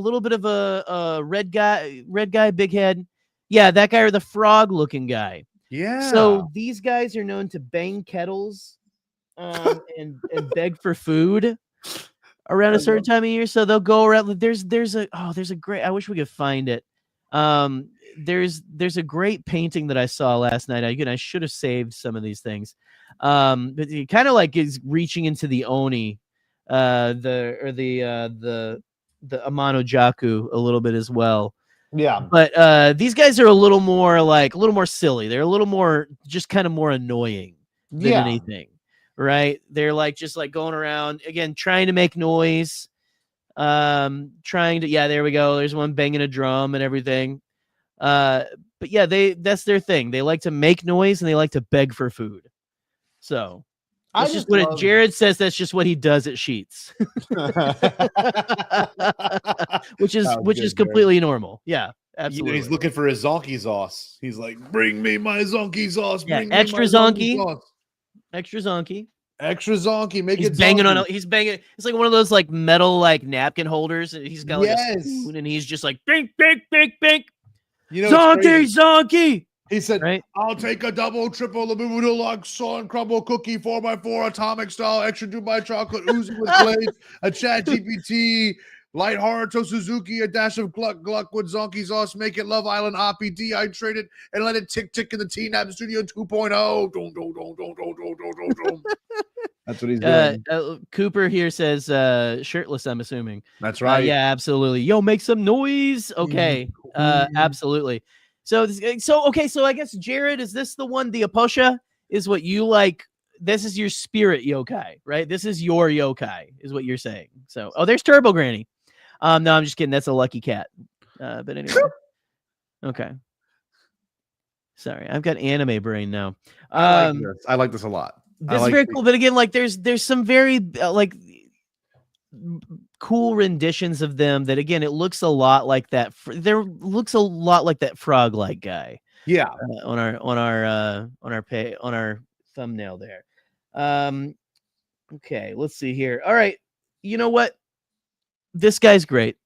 red guy, big head. Yeah, that guy, or the frog looking guy. Yeah. So these guys are known to bang kettles and beg for food around a certain time of year. So they'll go around. There's a great. I wish we could find it. There's a great painting that I saw last night. I should have saved some of these things. But it kind of like is reaching into the Oni. The Amano Jaku a little bit as well. Yeah. But these guys are a little more silly. They're a little more just kind of more annoying than anything. Right? They're like just like going around again trying to make noise. There we go. There's one banging a drum and everything. But yeah, that's their thing. They like to make noise and they like to beg for food. So that's just what Jared says. That's just what he does at Sheets, which is completely normal. Yeah, absolutely. He's looking for his zonky sauce. He's like, "Bring me my zonky sauce. Yeah, bring extra me my zonky, sauce. extra zonky, extra zonky." Make he's it banging zonky. He's banging. It's like one of those like metal like napkin holders. And he's got like a Yes. spoon, and he's just like bink, bink, bink, bink. You know, Zonky. He said, right? I'll take a double, triple, labubu deluxe, sawn crumble cookie, 4x4, atomic style, extra Dubai chocolate, oozing with glaze, a chat GPT, light Haruto Suzuki, a dash of gluck gluck with zonky sauce, make it Love Island hoppy, dehydrated, and let it tick tick in the T-Nap Studio 2.0. Dum. That's what he's doing. Cooper here says shirtless, I'm assuming. That's right. Yeah, absolutely. Yo, make some noise. Okay. Absolutely. So I guess Jared, is this the one, the Aposha is what you like? This is your spirit yokai, right? This is your yokai, is what you're saying. So, there's Turbo Granny. No, I'm just kidding. That's a lucky cat. But anyway. Okay. Sorry, I've got anime brain now. I like this a lot. This is very cool. But again, like there's some very like cool renditions of them that, again, it looks a lot like that. There looks a lot like that frog-like guy. Yeah. On our thumbnail there. Okay, let's see here. All right. You know what? This guy's great.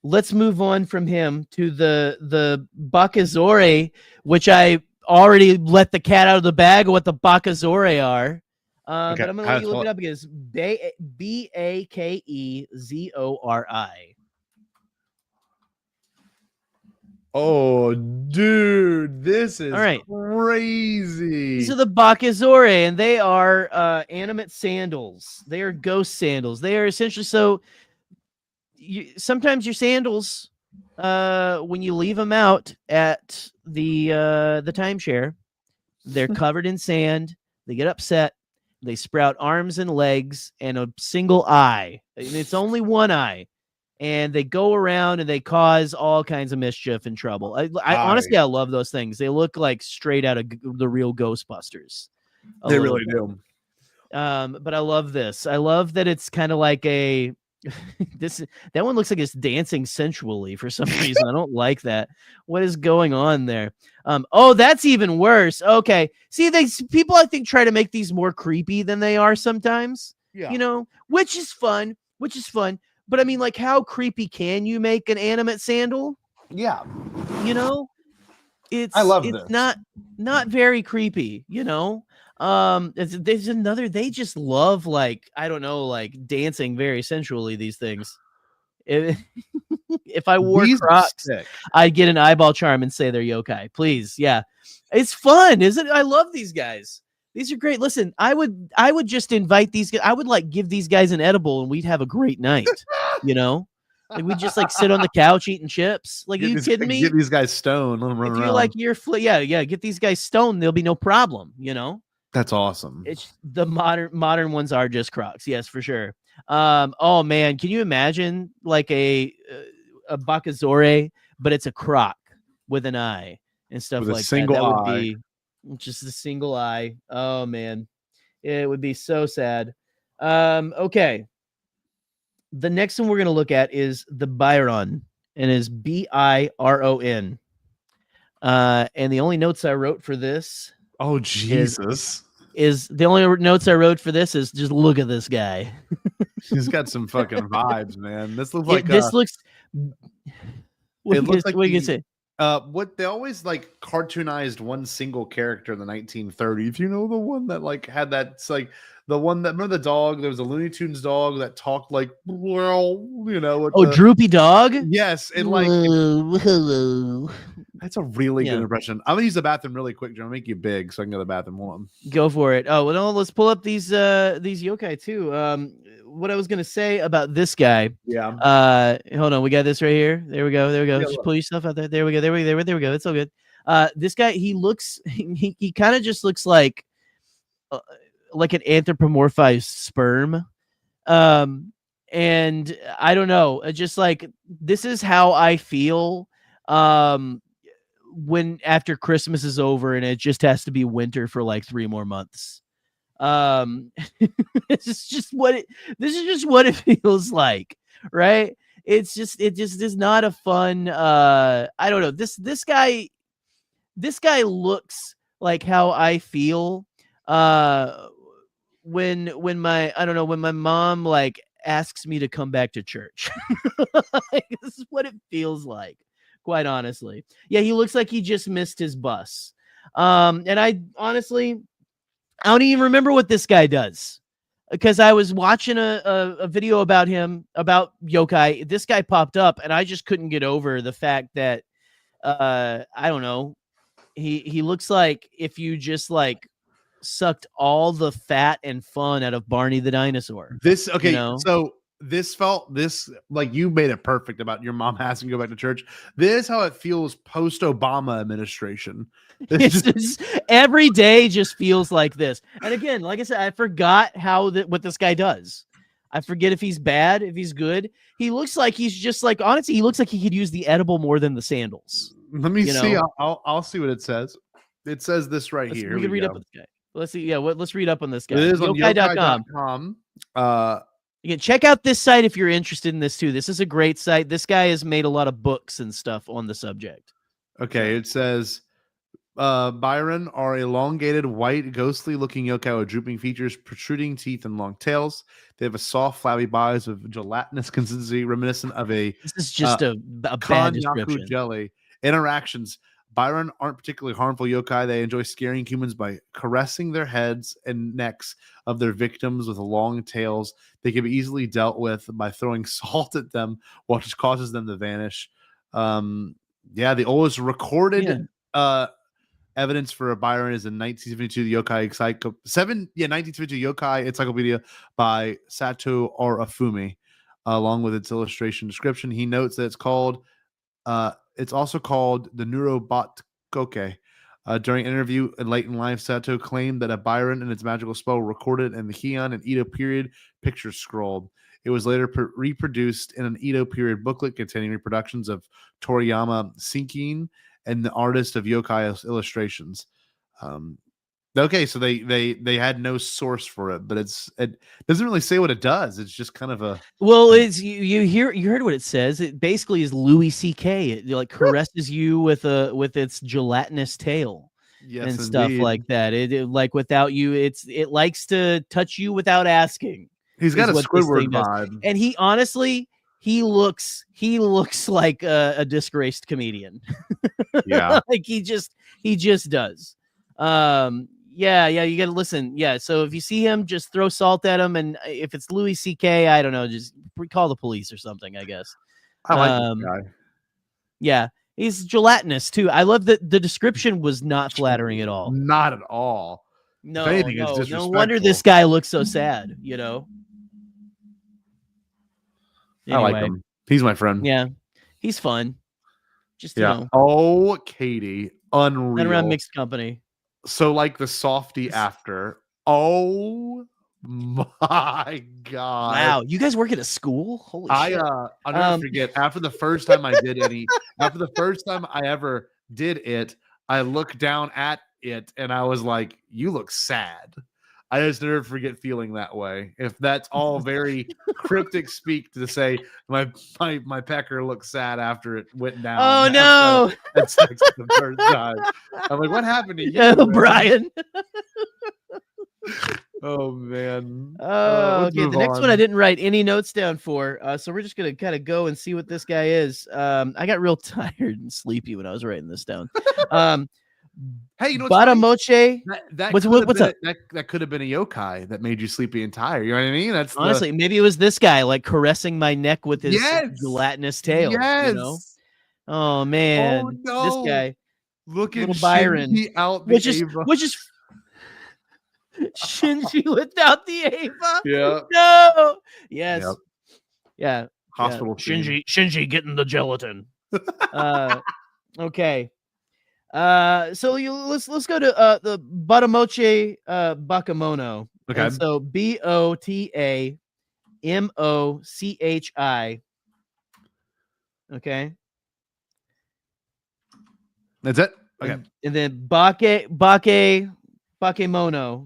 Let's move on from him to the Bakazore, which I already let the cat out of the bag of what the Bakazore are. Okay, But I'm gonna let you look it up because Bakezori. Oh, dude, this is all right. Crazy. These are the Bakazore, and they are animate sandals. They are ghost sandals. They are essentially sometimes your sandals, when you leave them out at the timeshare, they're covered in sand. They get upset. They sprout arms and legs and a single eye. And it's only one eye. And they go around and they cause all kinds of mischief and trouble. I honestly, I love those things. They look like straight out of the real Ghostbusters. They really do. But I love this. I love that it's kind of like that one looks like it's dancing sensually for some reason. I don't like that. What is going on there? That's even worse. Okay. See, people I think try to make these more creepy than they are sometimes. Yeah. You know, which is fun. But I mean, like, how creepy can you make an animate sandal? Yeah. You know, I love this. Not very creepy, you know. There's another, they just love, like, I don't know, like dancing very sensually, these things. If I wore Crocs, I'd get an eyeball charm and say they're yokai. Please. Yeah. It's fun, isn't it? I love these guys. These are great. Listen, I would just invite these guys. I would like give these guys an edible and we'd have a great night, you know? Like we just like sit on the couch eating chips. Like, you kidding me? Get these guys stoned. Let them run if around. you're like, get these guys stoned. There'll be no problem, you know? That's awesome. It's the modern ones are just Crocs. Yes, for sure. Oh man, can you imagine like a Bakazore, but it's a Croc with an eye and stuff with like a single that. That would eye. be just a single eye. Oh man, it would be so sad. Okay. The next one we're gonna look at is the Byron, and is Biron. And the only notes I wrote for this. Oh Jesus! Is the only notes I wrote for this is just look at this guy. He's got some fucking vibes, man. This looks like this looks. It looks like what are you gonna say? What they always like cartoonized one single character in the 1930s. You know, the one that like had that. It's like the one that, remember the dog? There was a Looney Tunes dog that talked like, well, you know. Droopy Dog. Yes, and like. Hello. That's a really good impression. I'm gonna use the bathroom really quick, Joe. Make you big so I can go to the bathroom. Hold on. Go for it. Oh well, no, let's pull up these yokai too. What I was gonna say about this guy. Yeah. Hold on. We got this right here. There we go. Yeah, Just pull yourself out there. There we go. There we go. It's all good. This guy, he looks. He kind of just looks like an anthropomorphized sperm. And I don't know. Just like this is how I feel. When after Christmas is over and it just has to be winter for like 3 more months. This is just what it feels like, right? It just is not a fun I don't know. This guy looks like how I feel when my mom like asks me to come back to church. This is what it feels like quite honestly. Yeah, he looks like he just missed his bus. And I honestly, I don't even remember what this guy does, because I was watching a video about him, about Yokai. This guy popped up, and I just couldn't get over the fact that I don't know. He looks like if you just like sucked all the fat and fun out of Barney the dinosaur. This okay, you know? So this like you made it perfect about your mom asking to go back to church. This is how it feels post Obama administration. Every day just feels like this. And again, like I said, I forgot what this guy does. I forget if he's bad, if he's good. He looks like he's just like, honestly, he looks like he could use the edible more than the sandals. Let me see. I'll see what it says. It says this right here. We can read up on this guy. Let's see. Yeah, let's read up on this guy. It is on yokai.com. You can check out this site if you're interested in this too. This is a great site. This guy has made a lot of books and stuff on the subject. Okay, it says Byron are elongated, white, ghostly-looking yokai with drooping features, protruding teeth, and long tails. They have a soft, flabby bodies of gelatinous consistency, reminiscent of a. This is just a bad description. Jelly. Interactions. Byron aren't particularly harmful yokai. They enjoy scaring humans by caressing their heads and necks of their victims with long tails. They can be easily dealt with by throwing salt at them, which causes them to vanish. The oldest recorded evidence for a Byron is in 1972, the Yokai 1972 Yokai Encyclopedia by Sato Arafumi, along with its illustration description. He notes that it's also called the Neurobatkoke. During an interview late in life, Sato claimed that a Byron and its magical spell were recorded in the Heian and Edo period picture scrolled. It was later reproduced in an Edo period booklet containing reproductions of Toriyama Sinkin and the artist of Yokai illustrations. Okay, so they had no source for it, but it doesn't really say what it does. It's just kind of a it's you heard what it says. It basically is Louis C.K. It like caresses you with its gelatinous tail, and stuff like that. It like without you, it likes to touch you without asking. He's got a Squidward vibe, and he honestly looks like a disgraced comedian. Yeah, like he just does. Yeah, you gotta listen. Yeah, so if you see him, just throw salt at him, and if it's Louis C.K., I don't know, just call the police or something, I guess. I like this guy. Yeah, he's gelatinous too. I love that the description was not flattering at all. Not at all. No, no wonder this guy looks so sad. Anyway. I like him. He's my friend. Yeah, he's fun. Just you know. Oh, Katie, unreal. And around mixed company. So like the softie after. Oh my god! Wow, you guys work at a school? Holy shit! I'll never forget. After the first time I ever did it, I looked down at it and I was like, "You look sad." I just never forget feeling that way. If that's all very cryptic speak to say my pecker looked sad after it went down. Oh no! That's the first time. I'm like, what happened to you, Brian? Oh man. Okay. The next one I didn't write any notes down for, so we're just gonna kind of go and see what this guy is. I got real tired and sleepy when I was writing this down. Hey, you know Batamoche. What's up? That could have been a yokai that made you sleepy and tired. You know what I mean? That's honestly maybe it was this guy like caressing my neck with his gelatinous tail. Yes. You know? Oh man, oh, no. This guy. Look at Byron, which is Shinji without the Ava. Yeah. No. Yes. Yep. Yeah. Hospital. Yeah. Shinji getting the gelatin. Okay. So let's go to the Batamoche Bakemono. Okay. And so Botamochi. Okay. That's it. Okay. And then Bakemono.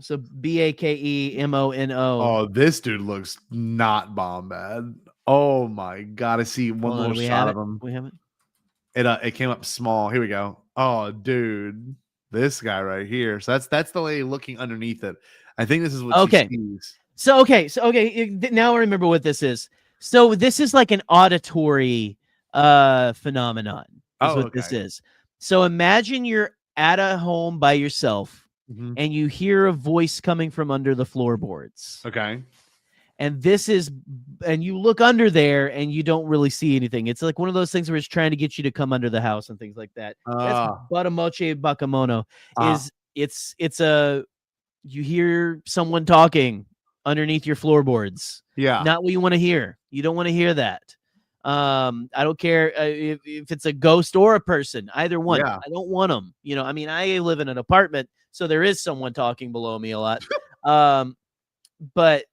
So Bakemono. Oh, this dude looks not Bombad. Oh my god! I see one little shot of him. We have it. It came up small. Here we go. Oh, dude, this guy right here. So that's the lady looking underneath it. I think this is what she sees. So okay. Now I remember what this is. So this is like an auditory phenomenon. what this is. So imagine you're at a home by yourself and you hear a voice coming from under the floorboards. Okay. And you look under there and you don't really see anything. It's like one of those things where it's trying to get you to come under the house and things like that. That's Batamoche Bakemono. You hear someone talking underneath your floorboards. Yeah. Not what you want to hear. You don't want to hear that. I don't care if it's a ghost or a person, either one. Yeah. I don't want them. I mean, I live in an apartment, so there is someone talking below me a lot. But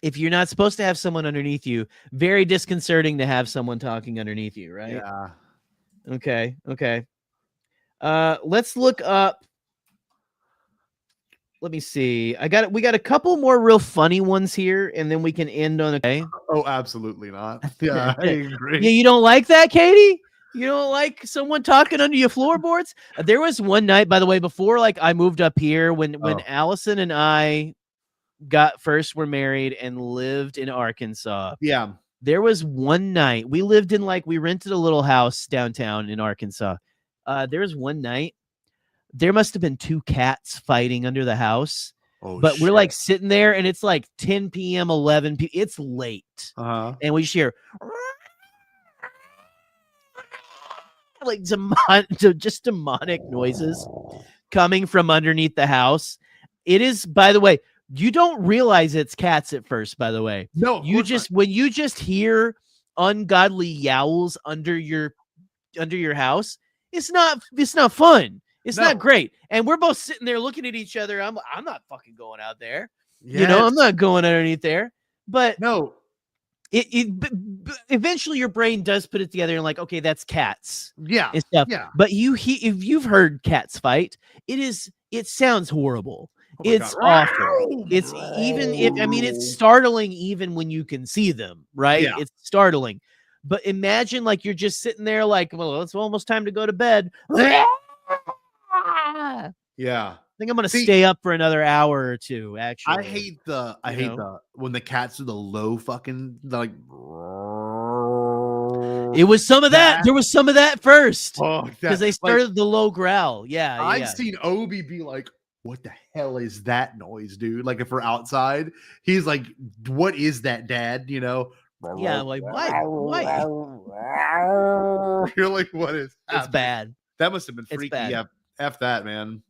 if you're not supposed to have someone underneath you, very disconcerting to have someone talking underneath you, right? Yeah. Okay. Let's look up. Let me see. We got a couple more real funny ones here, and then we can end on a. Oh, absolutely not. Yeah, I agree. Yeah, you don't like that, Katie? You don't like someone talking under your floorboards? There was one night, by the way, before I moved up here, when Allison and I were married and lived in Arkansas. Yeah. There was one night we lived in we rented a little house downtown in Arkansas. There was one night. There must have been 2 cats fighting under the house. But we're sitting there and it's 10 p.m., 11 p.m. It's late. And we just hear just demonic noises coming from underneath the house. It is, by the way, you don't realize it's cats at first, by the way. No, when you just hear ungodly yowls under your house, it's not fun. It's not great. And we're both sitting there looking at each other. I'm not fucking going out there. Yes. I'm not going underneath there. But no, eventually your brain does put it together and okay, that's cats. Yeah. And stuff. Yeah. But if you've heard cats fight, it sounds horrible. It's awful. It's it's startling even when you can see them, right? Yeah. It's startling. But imagine you're just sitting there well, it's almost time to go to bed. Yeah. I think I'm going to stay up for another hour or two, actually. I hate when the cats do the low fucking It was some of that. There was some of that first. Because they started the low growl. Yeah. I've seen Obi be like, what the hell is that noise, dude? If we're outside, he's like, what is that, Dad? Yeah, why? You're like, what is It's bad. That must have been freaky. Yeah, F that, man.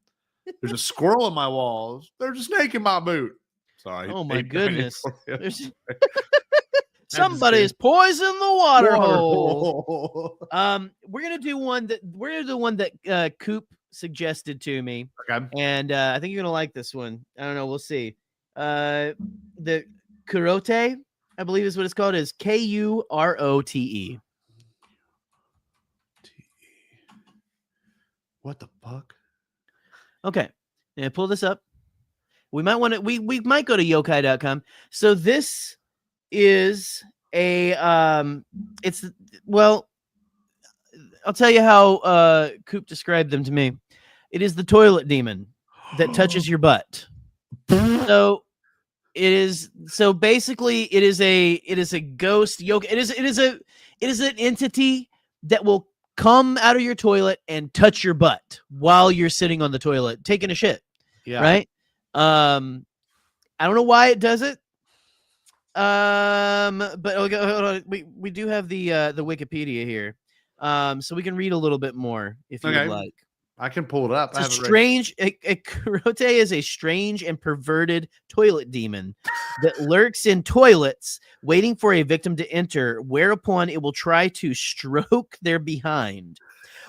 There's a squirrel in my walls. There's a snake in my boot. Sorry. Oh my goodness. Somebody has poisoned the water hole. We're gonna do one that Coop suggested to me. Okay. And I think you're gonna like this one. I don't know. We'll see. The Kurote, I believe is what it's called, is Kurote. What the fuck? Okay. And pull this up. We might want to we might go to yokai.com. So this is a I'll tell you how Coop described them to me. It is the toilet demon that touches your butt. So basically it is a ghost yokai. It is an entity that will come out of your toilet and touch your butt while you're sitting on the toilet taking a shit. Yeah. Right? I don't know why it does it. But hold on. We do have the Wikipedia here. So we can read a little bit more if you would like. I can pull it up. A Kurote is a strange and perverted toilet demon that lurks in toilets, waiting for a victim to enter, whereupon it will try to stroke their behind.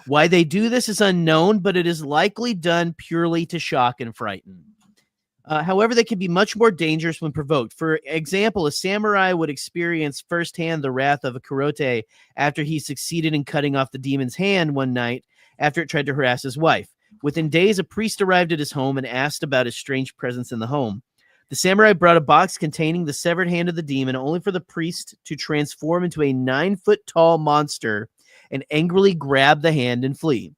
Why they do this is unknown, but it is likely done purely to shock and frighten. However, they can be much more dangerous when provoked. For example, a samurai would experience firsthand the wrath of a Kurote after he succeeded in cutting off the demon's hand one night after it tried to harass his wife. Within days, a priest arrived at his home and asked about his strange presence in the home. The samurai brought a box containing the severed hand of the demon, only for the priest to transform into a 9-foot-tall monster and angrily grab the hand and flee.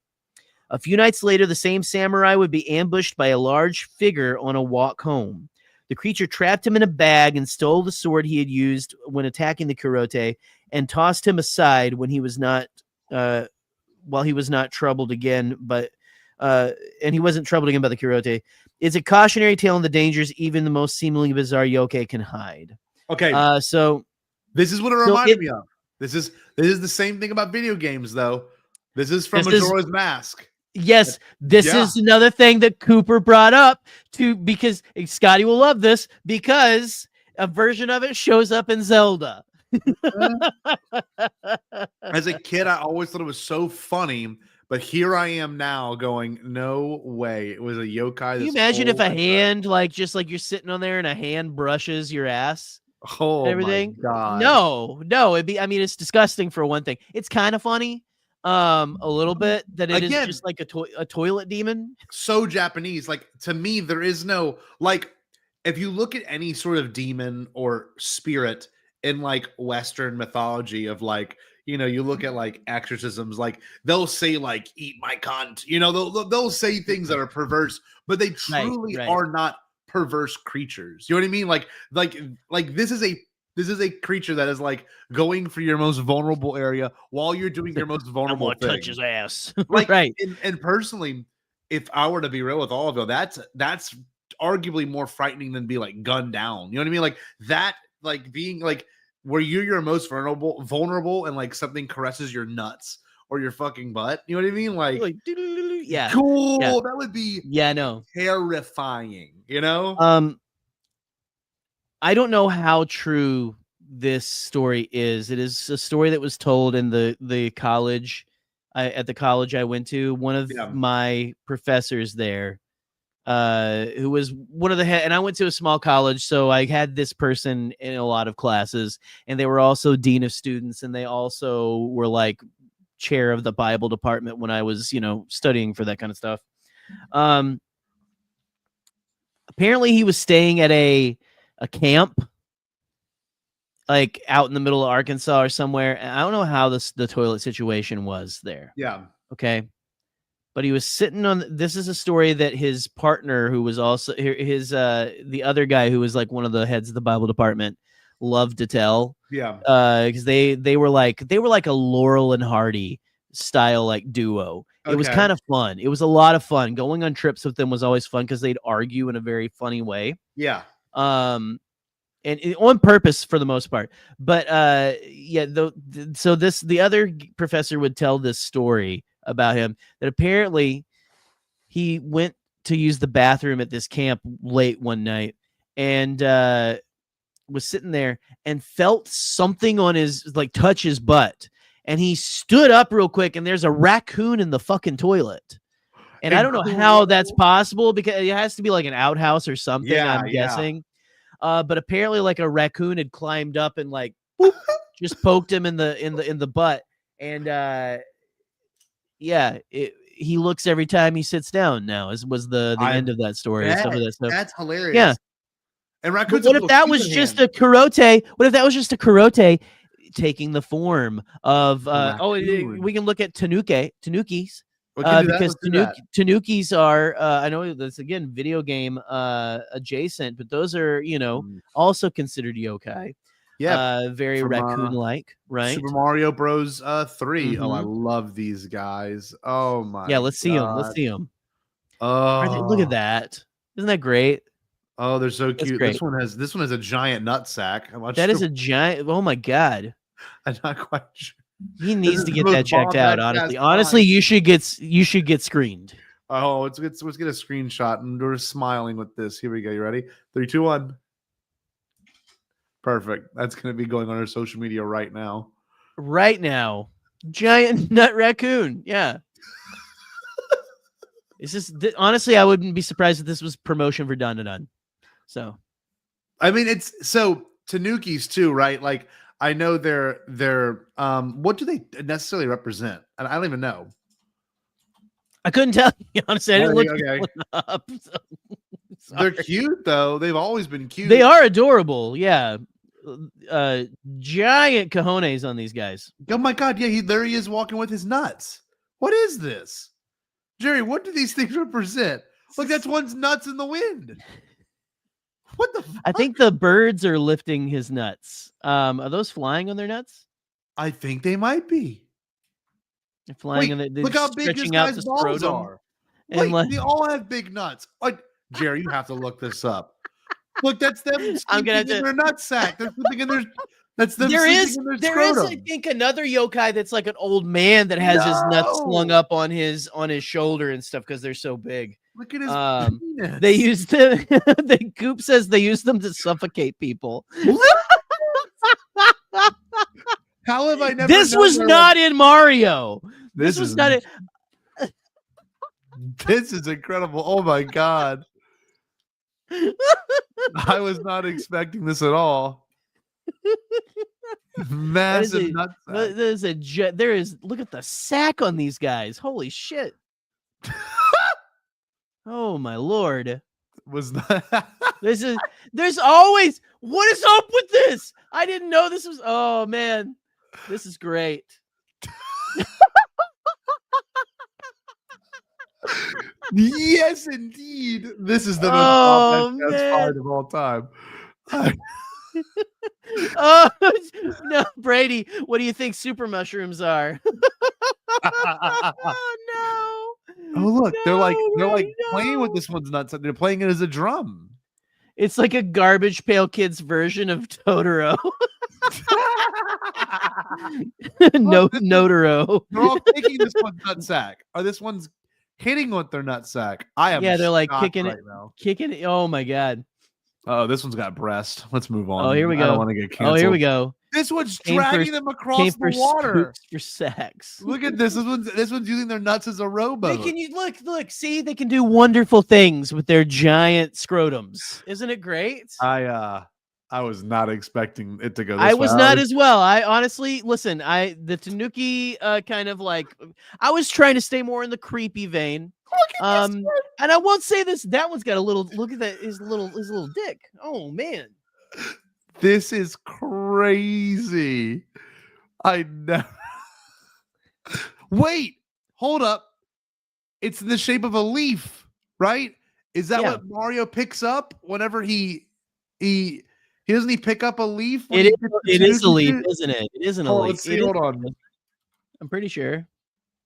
A few nights later, the same samurai would be ambushed by a large figure on a walk home. The creature trapped him in a bag and stole the sword he had used when attacking the Kurote and tossed him aside when he was not while he was not troubled again, but and he wasn't troubled again by the Kurote. It's a cautionary tale on the dangers even the most seemingly bizarre yokai can hide. Okay. So this is what it reminded me of. This is the same thing about video games, though. This is from Majora's Mask. Yes, this is another thing that Cooper brought up because Scotty will love this because a version of it shows up in Zelda. As a kid, I always thought it was so funny, but here I am now going, no way. It was a yokai. Can you imagine if a hand, just like you're sitting on there and a hand brushes your ass? Oh, everything. My God. No, it's disgusting for one thing. It's kind of funny. A little bit that it is just like a toilet demon. So Japanese. Like, to me, there is no, like, if you look at any sort of demon or spirit in like Western mythology of like, you look at like exorcisms, like they'll say like, eat my cunt, they'll say things that are perverse, but they truly are not perverse creatures. You know what I mean? Like this is a creature that is like going for your most vulnerable area while you're doing your most vulnerable thing. Touch his ass. Like, and personally, if I were to be real with all of you, that's arguably more frightening than be like gunned down. You know what I mean? Like that, like being like where you're your most vulnerable and like something caresses your nuts or your fucking butt. You know what I mean? Like yeah, cool. Yeah. That would be terrifying. I don't know how true this story is. It is a story that was told in the college. At the college I went to, one of my professors there, who was one of the head, and I went to a small college, so I had this person in a lot of classes, and they were also dean of students, and they also were like chair of the Bible department when I was, studying for that kind of stuff. Apparently he was staying at a camp like out in the middle of Arkansas or somewhere. And I don't know how the toilet situation was there. Yeah. Okay. But he was sitting on, this is a story that his partner, who was also the other guy who was like one of the heads of the Bible department, loved to tell. Yeah. Because they were like a Laurel and Hardy style like duo. It was kind of fun. It was a lot of fun. Going on trips with them was always fun because they'd argue in a very funny way. Yeah. And on purpose for the most part. But so the other professor would tell this story about him that apparently he went to use the bathroom at this camp late one night and was sitting there and felt something on his, like, touch his butt. And he stood up real quick and there's a raccoon in the fucking toilet. And I don't know how that's possible because it has to be like an outhouse or something, I'm guessing. But apparently like a raccoon had climbed up and like boop, just poked him in the butt. And he looks every time he sits down now, was the end of that story. Some of that stuff. That's hilarious. Yeah. And raccoons. What if that was just a Kurote? What if that was just a Kurote taking the form of we can look at Tanukis. Because Tanukis are I know that's again video game adjacent, but those are also considered yokai. Yeah, very raccoon-like, right? Super Mario Bros. 3. Mm-hmm. Oh, I love these guys. Oh my. Yeah, let's see them. Let's see them. Oh, look at that! Isn't that great? Oh, they're so cute. This one has a giant nut sack. That is a giant. Oh my god! I'm not quite sure. He needs to get that checked out. Honestly, you should get screened. Oh, let's get a screenshot, and we're smiling with this. Here we go. You ready? 3, 2, 1. Perfect. That's going to be going on our social media right now. Right now, giant nut raccoon. Yeah. It's just honestly, I wouldn't be surprised if this was promotion for Dun Dun Dun. So, I mean, it's so Tanukis too, right? Like, I know they're what do they necessarily represent? And I don't even know. I couldn't tell you, honestly. I didn't look up. So. They're cute though. They've always been cute. They are adorable. Yeah. Giant cojones on these guys. Oh my god, yeah, there he is walking with his nuts. What is this? Jerry, what do these things represent? Look, that's one's nuts in the wind. What the fuck? I think the birds are lifting his nuts. Are those flying on their nuts? I think they might be. They're flying Wait, and they're look how big this stretching out guy's the balls scrotum. are. And Wait, like, they all have big nuts. Like, Jerry, you have to look this up. Look, that's them I'm gonna sleeping in have their nutsack. They're sleeping in their. That's them there sleeping is in their there is scrotum. I think another yokai that's like an old man that has his nuts slung No! up on his shoulder and stuff because they're so big. Look at his penis. They use them. The Goop says they use them to suffocate people. How have I never? This was not in Mario. This was not it. This is incredible. Oh my god. I was not expecting this at all. Massive nutsack. There is look at the sack on these guys. Holy shit. Oh my lord. Was that there's always what is up with this? I didn't know this was oh man. This is great. Yes, indeed. This is the most Bombadcast part of all time. Oh no, Brady, what do you think super mushrooms are? Oh no. Oh look, No, they're like no. playing with this one's nuts. They're playing it as a drum. It's like a Garbage Pail Kids version of Totoro. No, Notaro. They're all kicking this one's nutsack. Or this one's hitting with their nutsack. I am. Yeah, they're like shocked kicking right it, now. kicking it. Oh my god. Oh, this one's got breast. Let's move on. Oh, here we go. I don't want to get canceled. Oh, here we go. This one's Came dragging for- them Came across for the water. scoops for sex. Look at this. This one's using their nuts as a They rowboat. can you look, see, they can do wonderful things with their giant scrotums. Isn't it great? I was not expecting it to go. This I way. was not as well. I honestly listen. The Tanuki kind of like I was trying to stay more in the creepy vein. And I won't say this. That one's got a little. Look at that. His little dick. Oh man. This is crazy. I never. Wait, hold up. It's in the shape of a leaf, right? Is that what Mario picks up whenever he doesn't he pick up a leaf? It is a leaf, isn't it? It isn't a leaf. Let's see. Hold on. I'm pretty sure.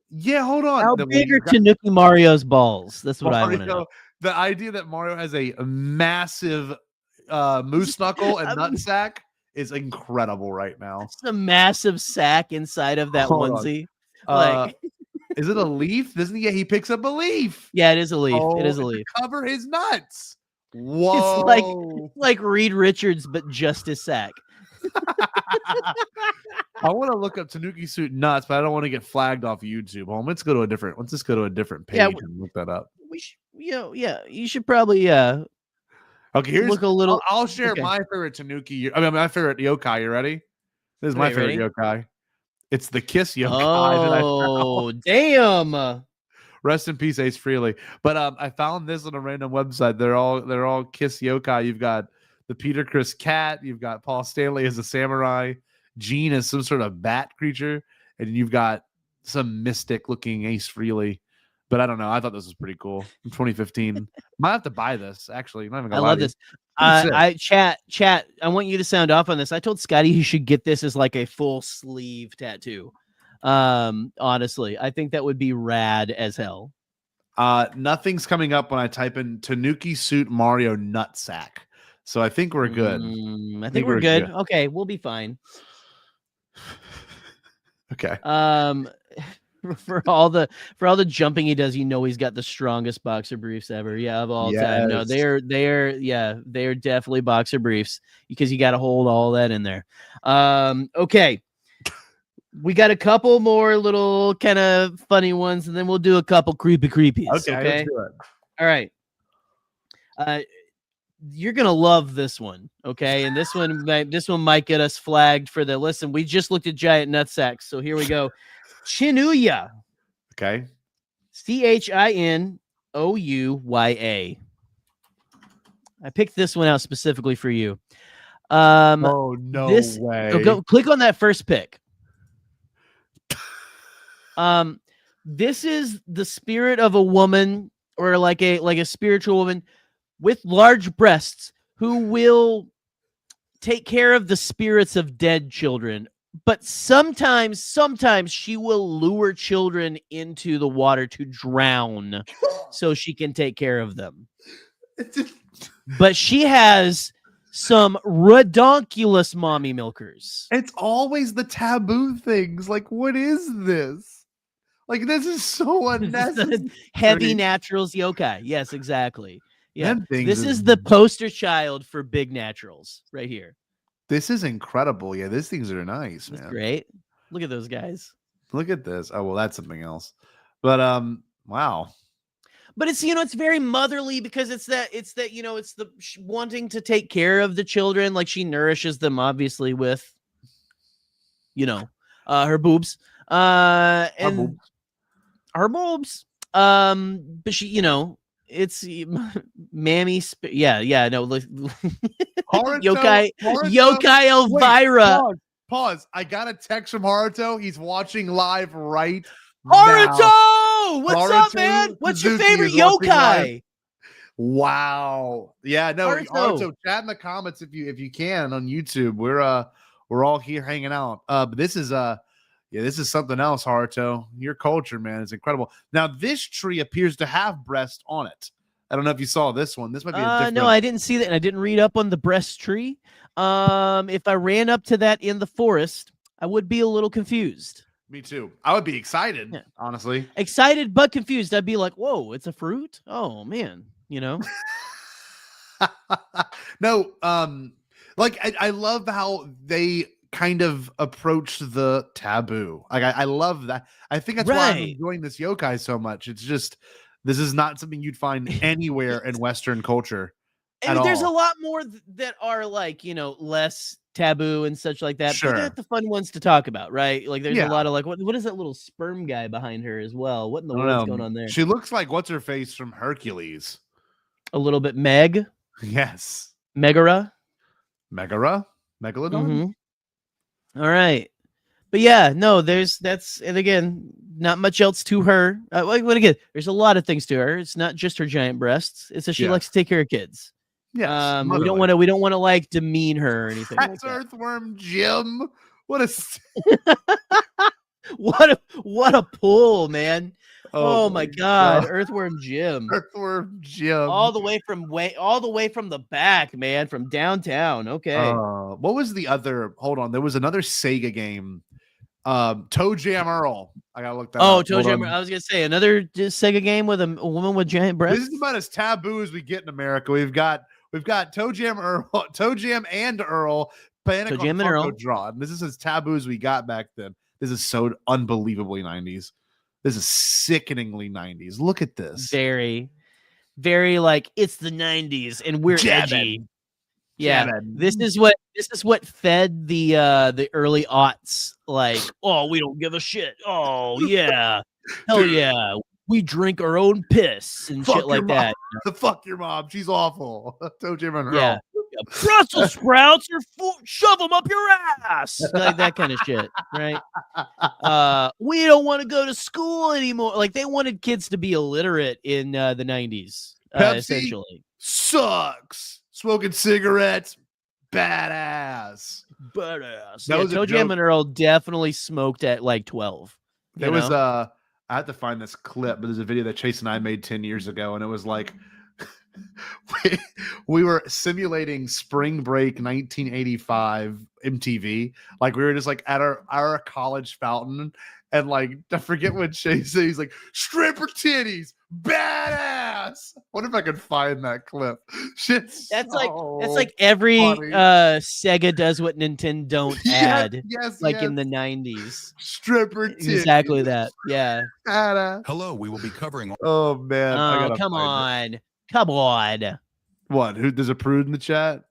Yeah, hold on. How big are Tanuki Mario's balls? That's what I want to know. The idea that Mario has a massive moose knuckle and nutsack is incredible right now. It's a massive sack inside of that onesie. Is it a leaf? Doesn't he? Yeah, he picks up a leaf. Yeah, it is a leaf. Oh, it is a leaf. To cover his nuts. Whoa! It's like Reed Richards, but just his sack. I want to look up Tanuki Suit nuts, but I don't want to get flagged off YouTube. Let's go to a different. Let's just go to a different page and look that up. We should, you should probably Okay, here's look a little. I'll share my favorite Tanuki. I mean, my favorite yokai. You ready? This is my favorite yokai. It's the Kiss yokai. Oh, damn! Rest in peace, Ace Frehley. But I found this on a random website. They're all Kiss yokai. You've got the Peter Criss cat. You've got Paul Stanley as a samurai. Gene is some sort of bat creature, and you've got some mystic looking Ace Frehley. But I don't know. I thought this was pretty cool. In 2015, might have to buy this. Actually, I'm not even gonna I love this. Chat. I want you to sound off on this. I told Scotty he should get this as like a full sleeve tattoo. Honestly, I think that would be rad as hell. Nothing's coming up when I type in Tanuki Suit Mario nutsack. So I think we're good. I think we're good. Okay, we'll be fine. Okay. For all the jumping he does, he's got the strongest boxer briefs ever. Yeah, of all time. No, they're definitely boxer briefs because you got to hold all that in there. Okay. We got a couple more little kind of funny ones, and then we'll do a couple creepies. Okay? Let's do it. All right. You're gonna love this one, okay? And this one might get us flagged for the listen. We just looked at giant nutsacks, so here we go. Chinouya. Okay. ChinouyA. I picked this one out specifically for you. Oh no way! Go click on that first pic. This is the spirit of a woman, or like a spiritual woman with large breasts who will take care of the spirits of dead children, But sometimes she will lure children into the water to drown so she can take care of them. But she has some redonkulous mommy milkers. It's always the taboo things. Like, what is this? Like, this is so unnecessary. Heavy naturals yokai. Yes, exactly. Yeah. This is is the poster child for big naturals right here. This is incredible. Yeah, these things are nice, man. Great. Look at those guys. Look at this. Oh, well, that's something else. But wow. But it's, it's very motherly because it's the wanting to take care of the children. Like she nourishes them, obviously, with, her boobs. And her boobs. But she, it's mammy. Yokai Elvira. Wait, pause. I got a text from Haruto. He's watching live right Haruto! now. What's up, man? What's your favorite yokai? Wow. Yeah, no, Haruto, chat in the comments if you can on YouTube. We're all here hanging out. But this is this is something else, Haruto. Your culture, man, is incredible. Now, this tree appears to have breast on it. I don't know if you saw this one. This might be a different... No, I didn't see that, and I didn't read up on the breast tree. If I ran up to that in the forest, I would be a little confused. Me too. I would be excited, honestly. Excited but confused. I'd be like, whoa, it's a fruit? Oh, man. No, like I love how they kind of approach the taboo. Like I love that. I think that's why I'm enjoying this yokai so much. It's just this is not something you'd find anywhere in Western culture. And there's a lot more that are like, less taboo and such like that. Sure. But they're the fun ones to talk about, right? Like there's a lot of like, what is that little sperm guy behind her as well? What in the world's going on there? She looks like what's her face from Hercules. A little bit Meg. Yes. Megara. Megalodon. Mm-hmm. All right. But yeah, no, and again, not much else to her. Again, there's a lot of things to her. It's not just her giant breasts. It's that she likes to take care of kids. Yes. We don't want to like demean her or anything. That's like Earthworm Jim. What a what a pull, man. Oh my God, Earthworm Jim. Earthworm Jim. All the way from the back, man, from downtown. Okay. What was the other? Hold on, there was another Sega game. Toe Jam Earl. I gotta look that up. Toe Jam. I was gonna say another Sega game with a woman with giant breasts. This is about as taboo as we get in America. We've got Toe Jam Earl, Toe Jam and Earl. Panic on Funko Draw. This is as taboo as we got back then. This is so unbelievably 90s. This is sickeningly 90s. Look at this. Very, very like it's the 90s and we're edgy. Yeah, this is what fed the early aughts. Like, oh, we don't give a shit. Oh yeah, hell yeah, we drink our own piss and shit like that. Fuck your mom, she's awful. Toe Jam and Earl. Yeah. Brussels sprouts are shove them up your ass, like that kind of shit, right? We don't want to go to school anymore. Like they wanted kids to be illiterate in the 90s. Essentially, sucks. Smoking cigarettes, badass. Toe Jam and Earl definitely smoked at like 12. There was I had to find this clip, but there's a video that Chase and I made 10 years ago, and it was like. We were simulating spring break 1985 MTV. Like we were just like at our college fountain, and like I forget what Chase said. He's like stripper titties, badass. What if I could find that clip? Shit's that's like every funny. Sega does what Nintendo don't add. Yes, in the 90s. Stripper titties. Exactly that. Yeah. Badass. Hello, we will be covering. Oh man. Oh, come on. Come on. What? Who there's a prude in the chat?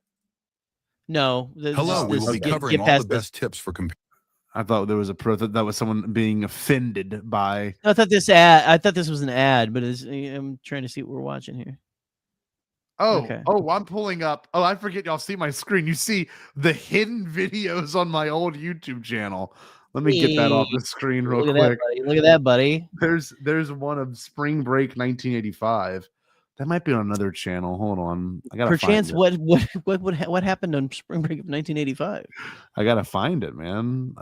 No. Hello, we will be covering all the best tips for computer. I thought there was a pro that was someone being offended by. I thought this was an ad, but I'm trying to see what we're watching here. Oh, okay. Oh, I'm pulling up. Oh, I forget y'all see my screen. You see the hidden videos on my old YouTube channel. Let me get that off the screen real quick. Look at that, buddy. There's one of Spring Break 1985. That might be on another channel. Hold on. I gotta Perchance, find it. what happened on Spring Break of 1985? I gotta find it, man.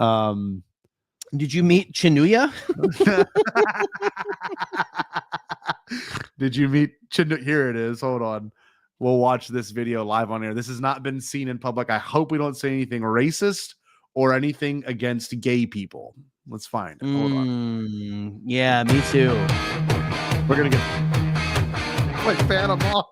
Did you meet Chinuya? Did you meet Here it is. Hold on. We'll watch this video live on air. This has not been seen in public. I hope we don't say anything racist or anything against gay people. Let's find it. Hold on. Yeah, me too. We're gonna get like Panama.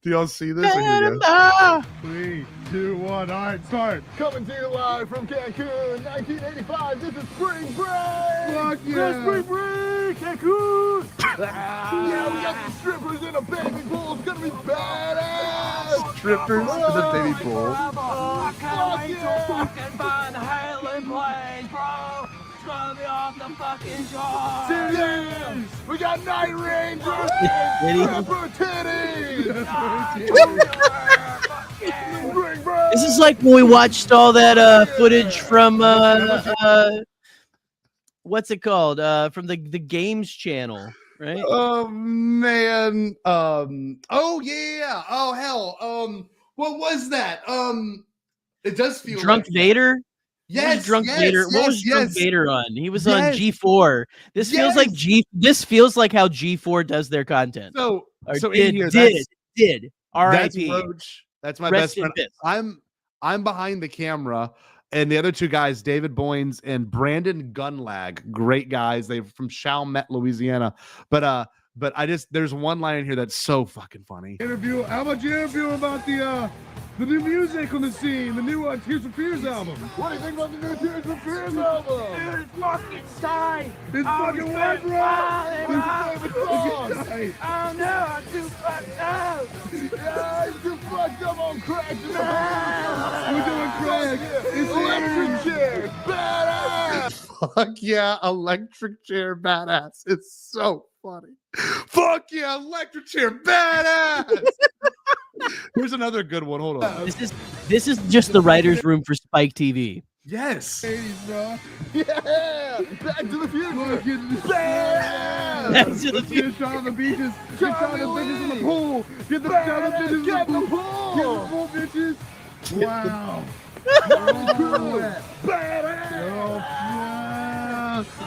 Do y'all see this? Panama! 3, 2, 1. All right, start. Coming to you live from Cancun, 1985. This is Spring Break. Fuck yeah. Spring Break, Cancun. Yeah, we got some strippers in a baby pool. It's gonna be badass. Strippers in a baby pool. Fuck yeah. Fucking Van Halen plays, bro. It's gonna be off the fucking chart. Titties. We got Night Rangers. Stripper titties. This is like when we watched all that footage from what's it called? From the games channel, right? Oh man. Oh yeah. Oh hell. What was that? It does feel Drunk like Vader. Yes, Drunk Vader. What was Drunk Vader on? He was on Yes. G4. This feels like This feels like how G4 does their content. So Or in here, did. that's R.I.P. Roach. That's my Rest best friend. in peace. I'm behind the camera, and the other two guys, David Boynes and Brandon Gunlag, great guys. They're from Chalmette, Louisiana. But there's one line in here that's so fucking funny. Interview. How about you interview about the new music on the scene, the new Tears for Fears album? What do you think about the new Tears for Fears album? Dude, it's fucking tight. It's fucking what, bro? It's favorite song. Oh no, I'm too fucked up. Yeah, he's too fucked up on crack tonight. We're doing crack. It's electric chair. Badass. Fuck yeah, electric chair badass. It's so funny. Fuck yeah, electric chair badass. Here's another good one. Hold on. This is just the writer's room for Spike TV. Yes. 80s, bro. Yeah. Back to the future. Bam. Back to the future. Get shot on the beaches. Get shot on the bitches in the pool. Get the shot on the bitches in the pool. Get the pool, bitches. Wow. Badass.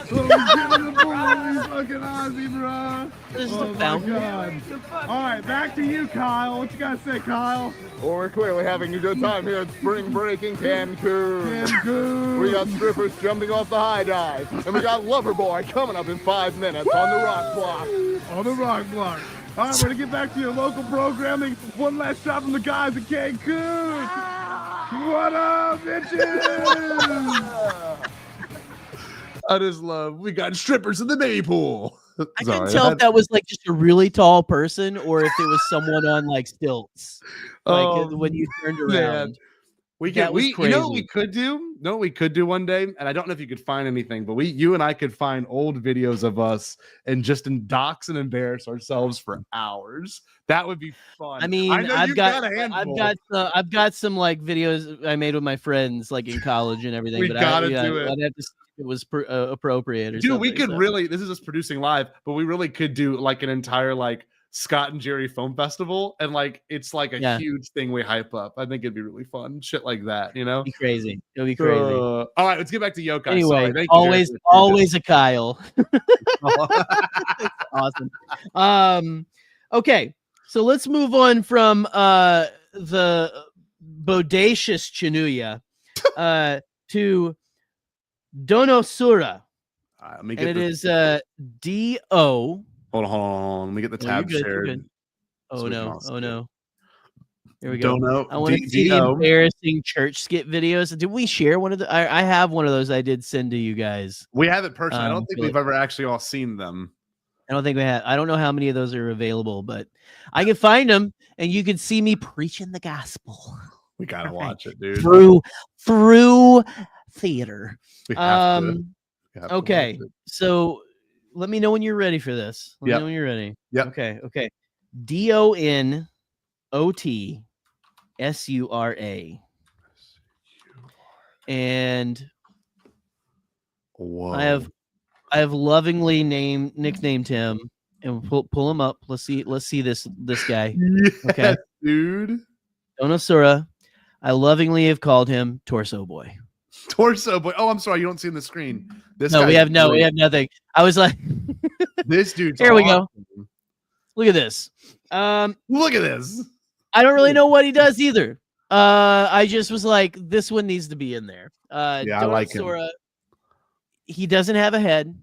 Oh, yeah. Oh, get in the pool, you fucking Aussie, bro. Oh, my God. All right, back to you, Kyle. What you got to say, Kyle? Well, we're clearly having a good time here at Spring Break in Cancun. We got strippers jumping off the high dive. And we got Loverboy coming up in 5 minutes on the rock block. On the rock block. All right, we're going to get back to your local programming. One last shot from the guys in Cancun. What up, bitches? I just love, we got strippers in the baby pool. I couldn't tell if that was like just a really tall person or if it was someone on like stilts. Like when you turned around. Man. You know what we could do? You know what we could do one day? And I don't know if you could find anything, but you and I could find old videos of us and just dox and embarrass ourselves for hours. That would be fun. I mean, I've got some like videos I made with my friends like in college and everything. We but gotta do it. I'd have to see if it was appropriate or Dude, something. we could really, this is us producing live, but we really could do like an entire like Scott and Jerry Film Festival, and like it's like a huge thing we hype up. I think it'd be really fun, shit like that, you know? It'd be crazy. It'll be crazy. All right, let's get back to Yokai. Anyway, Sorry. always a Kyle. Awesome. Okay, so let's move on from the bodacious Chinuya to Donosura. Let me and get it is D-O. Hold on. Let me get the tab shared. Oh no. Here we go. Dono, I want to see the embarrassing church skit videos. Did we share one of the? I have one of those. I did send to you guys. We have it personally. I don't think we've ever actually all seen them. I don't think we have. I don't know how many of those are available, but I can find them, and you can see me preaching the gospel. We gotta watch it, dude. Through theater. We have to okay, so let me know when you're ready for this. Let me know when you're ready. Yeah. Okay. Donosura. And whoa. I have lovingly nicknamed him and pull him up. Let's see this guy. Yes, Okay, dude. Donosura. I lovingly have called him Torso Boy. Torso boy. Oh, I'm sorry, you don't see in the screen. This No, we guy's have great. nothing. I was like, This dude's here we go. awesome. Look at this. Look at this. I don't really know what he does either. I just was like, this one needs to be in there. Yeah, I like him. Donosura, he doesn't have a head.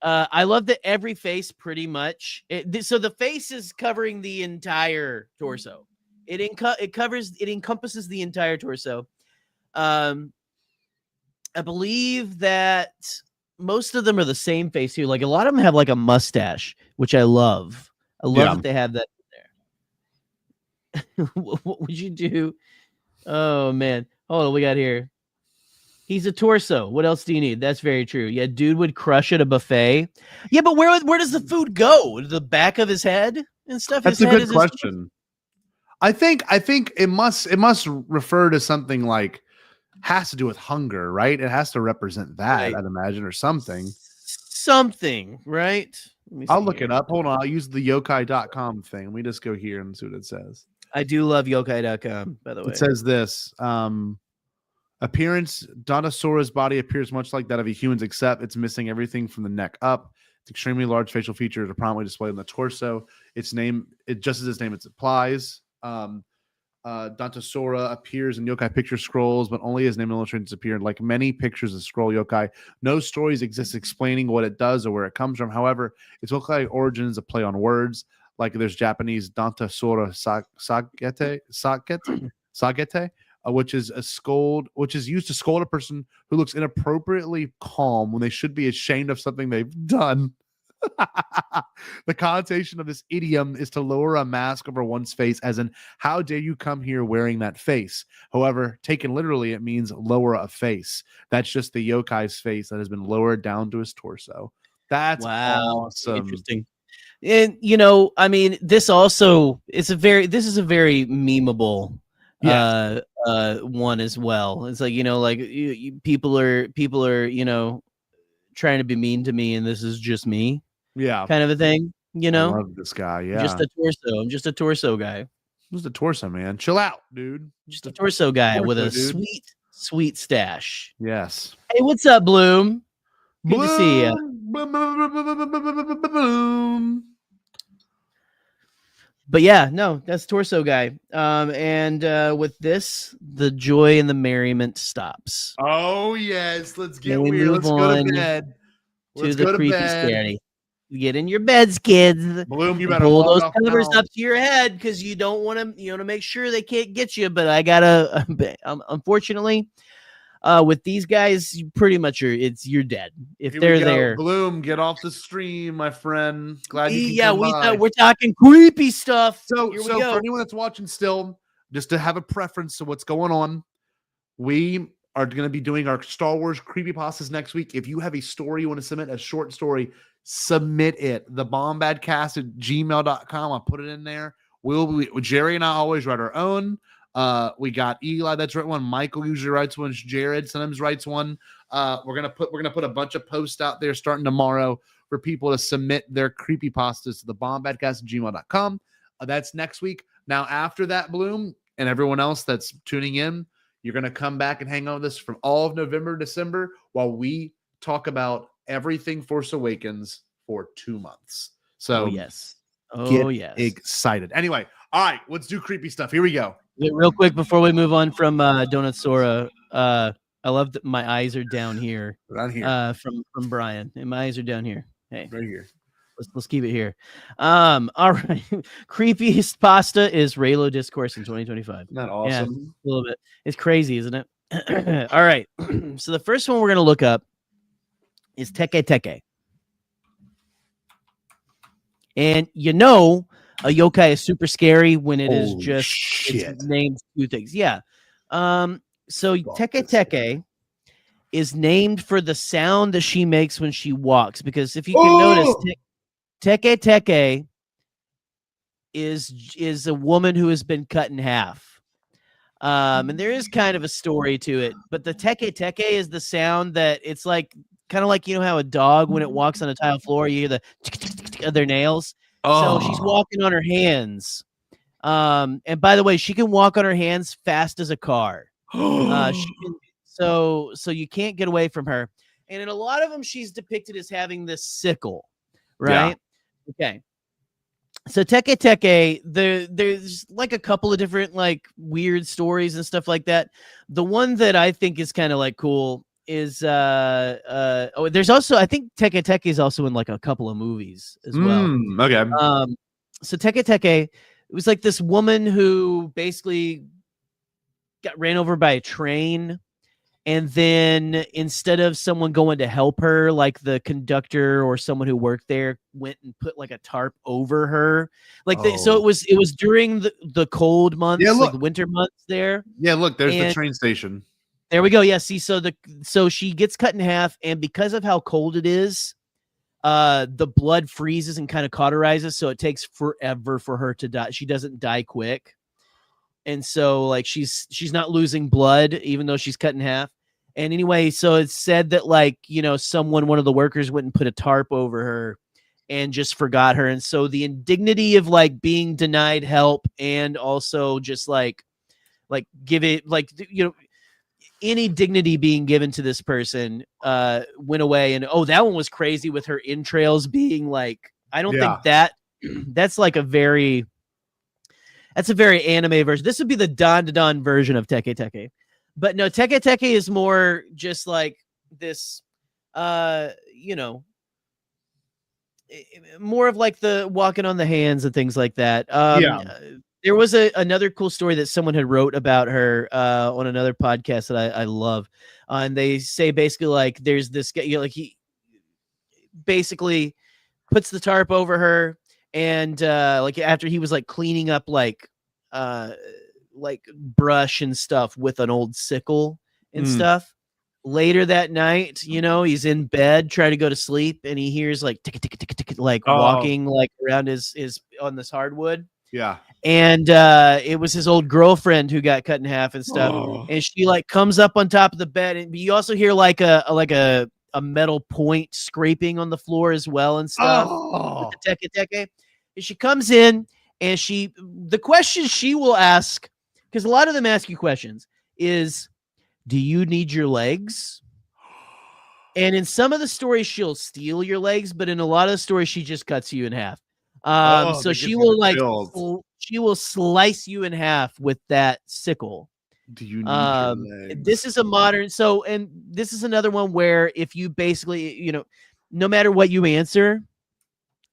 I love that every face pretty much. So the face is covering the entire torso. It encompasses the entire torso. I believe that most of them are the same face here. Like a lot of them have like a mustache, which I love. I love that they have that there. What would you do? Oh man. Hold on, we got here. He's a torso. What else do you need? That's very true. Yeah, dude would crush at a buffet. Yeah, but where does the food go? To the back of his head and stuff? That's his a head good is question. I think it must refer to something like has to do with hunger, right? It has to represent that, Right. I'd imagine, or something. Something, right? Let me I'll see look here. it up. Hold on. I'll use the yokai.com thing. Let me just go here and see what it says. I do love yokai.com, by the way. It says this. Appearance, Donosaura's body appears much like that of a human's, except it's missing everything from the neck up. It's extremely large facial features are prominently displayed on the torso. Its name, just as its name implies. Dantasaura appears in yokai picture scrolls, but only as name illustrations appear. Like many pictures of scroll yokai, no stories exist explaining what it does or where it comes from. However, its yokai origin is a play on words. Like there's Japanese Dantasaura sagete, which is used to scold a person who looks inappropriately calm when they should be ashamed of something they've done. The connotation of this idiom is to lower a mask over one's face, as in, how dare you come here wearing that face? However, taken literally, it means lower a face. That's just the yokai's face that has been lowered down to his torso. That's awesome. Interesting. And I mean, this is a very memeable one as well. It's like, people are trying to be mean to me, and this is just me. Yeah. Kind of a thing, I love this guy. Yeah. Just a torso. I'm just a torso guy. Who's the torso, man? Chill out, dude. Just a torso guy with a dude. sweet stash. Yes. Hey, what's up, Bloom? Good to see you. Boom. But yeah, no, that's torso guy. And with this, the joy and the merriment stops. Oh yes, let's get Then we weird. move Let's go to on bed. Let's to go the to creepy bed. scary. Get in your beds, kids. Bloom, you And better pull log those off covers now. up to your head because you don't want to, make sure they can't get you. But I gotta, unfortunately, with these guys, you pretty much you're dead if Here they're we go. there. Bloom, get off the stream, my friend. Glad you can come by. We're talking creepy stuff. So, Here we so go. for anyone that's watching still, just to have a preference to what's going on, we are going to be doing our Star Wars creepypastas next week. If you have a story you want to submit, a short story, submit it. The bombadcast at gmail.com. I'll put it in there. Jerry and I always write our own. We got Eli that's written one. Michael usually writes one. Jared sometimes writes one. We're gonna put a bunch of posts out there starting tomorrow for people to submit their creepypastas to the bombadcast at gmail.com. That's next week. Now after that, Bloom and everyone else that's tuning in, you're gonna come back and hang out with us from all of November, December, while we talk about everything Force Awakens for 2 months. So yes. Get excited. Anyway, all right, let's do creepy stuff. Here we go. Real quick before we move on from Donutsora, I love that my eyes are down here. Right here. From Brian, and my eyes are down here. Hey, right here. Let's keep it here. All right. Creepiest pasta is Raylo Discourse in 2025. Isn't that awesome? Yeah, a little bit. It's crazy, isn't it? All right. So the first one we're gonna look up is Teke Teke. And a yokai is super scary when it is just it's named two things. Yeah. So Teke Teke is named for the sound that she makes when she walks. Because if you can notice, Teke Teke is a woman who has been cut in half. And there is kind of a story to it, but the Teke Teke is the sound that it's like kind of like, you know how a dog, when it walks on a tile floor, you hear the tick, tick, tick, tick of their nails. So she's walking on her hands. And by the way, she can walk on her hands fast as a car. So you can't get away from her. And in a lot of them, she's depicted as having this sickle, right? Yeah. Okay. So Teke Teke, there's like a couple of different like weird stories and stuff like that. The one that I think is kind of like cool is there's also, I think Teke Teke is also in like a couple of movies as well. Okay. So Teke Teke, it was like this woman who basically got ran over by a train. And then instead of someone going to help her, like the conductor or someone who worked there went and put like a tarp over her. Like so it was during the cold months, like the winter months there. Yeah, look, there's the train station. There we go. Yeah, see, so she gets cut in half, and because of how cold it is, the blood freezes and kind of cauterizes, so it takes forever for her to die. She doesn't die quick. And so like she's not losing blood even though she's cut in half. And anyway, so it's said that like, you know, one of the workers went and put a tarp over her and just forgot her. And so the indignity of like being denied help and also just like give it like, you know, any dignity being given to this person went away. And that one was crazy with her entrails being like, I don't think that's like that's a very anime version. This would be the Don to Don version of Teke Teke. But no, Teke Teke is more just like this, you know, more of like the walking on the hands and things like that. There was another cool story that someone had wrote about her on another podcast that I love. And they say basically like there's this guy, you know, like he basically puts the tarp over her. And like after he was like cleaning up like brush and stuff with an old sickle and stuff. Later that night, you know, he's in bed trying to go to sleep, and he hears like tick tick tick tick like walking like around his on this hardwood. Yeah. And it was his old girlfriend who got cut in half and stuff. And she like comes up on top of the bed, and you also hear like a metal point scraping on the floor as well and stuff. With the Teke Teke. And she comes in, and the question she will ask, because a lot of them ask you questions, is, do you need your legs? And in some of the stories, she'll steal your legs, but in a lot of the stories, she just cuts you in half. So she will she will slice you in half with that sickle. Do you need your legs? This is a modern, and this is another one where if you basically, you know, no matter what you answer,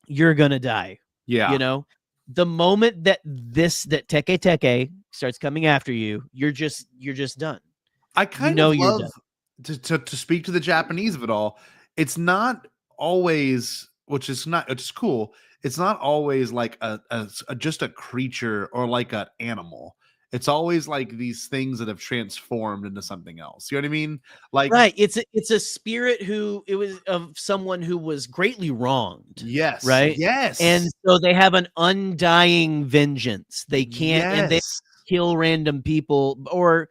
you're gonna die. Yeah. You know, the moment that Teke Teke starts coming after you, you're just done. I kind of love to speak to the Japanese of it all. It's not always, which is cool. It's not always like just a creature or like an animal. It's always like these things that have transformed into something else. You know what I mean? Like, right. It's a spirit of someone who was greatly wronged. Yes. Right. Yes. And so they have an undying vengeance. They can't, and they kill random people, or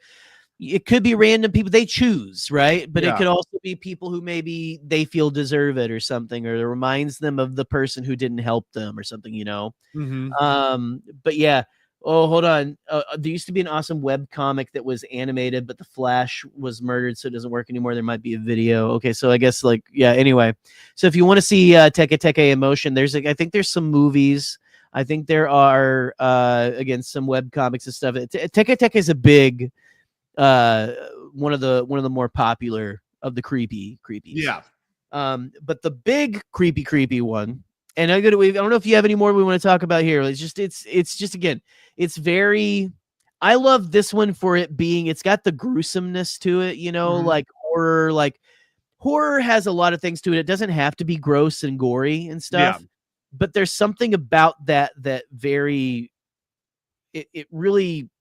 it could be random people they choose. Right. But it could also be people who maybe they feel deserve it or something, or it reminds them of the person who didn't help them or something, you know? But yeah. Oh, hold on. There used to be an awesome web comic that was animated, but the Flash was murdered, so it doesn't work anymore. There might be a video. Okay, so I guess anyway. So if you want to see Teke Teke in motion, I think there's some movies. I think there are again some web comics and stuff. Teke Teke is a big one of the more popular of the creepies. Yeah. But the big creepy one. And I don't know if you have any more we want to talk about here. It's just again, it's very. I love this one for it being. It's got the gruesomeness to it, you know, like horror. Like horror has a lot of things to it. It doesn't have to be gross and gory and stuff, but there's something about that very. It really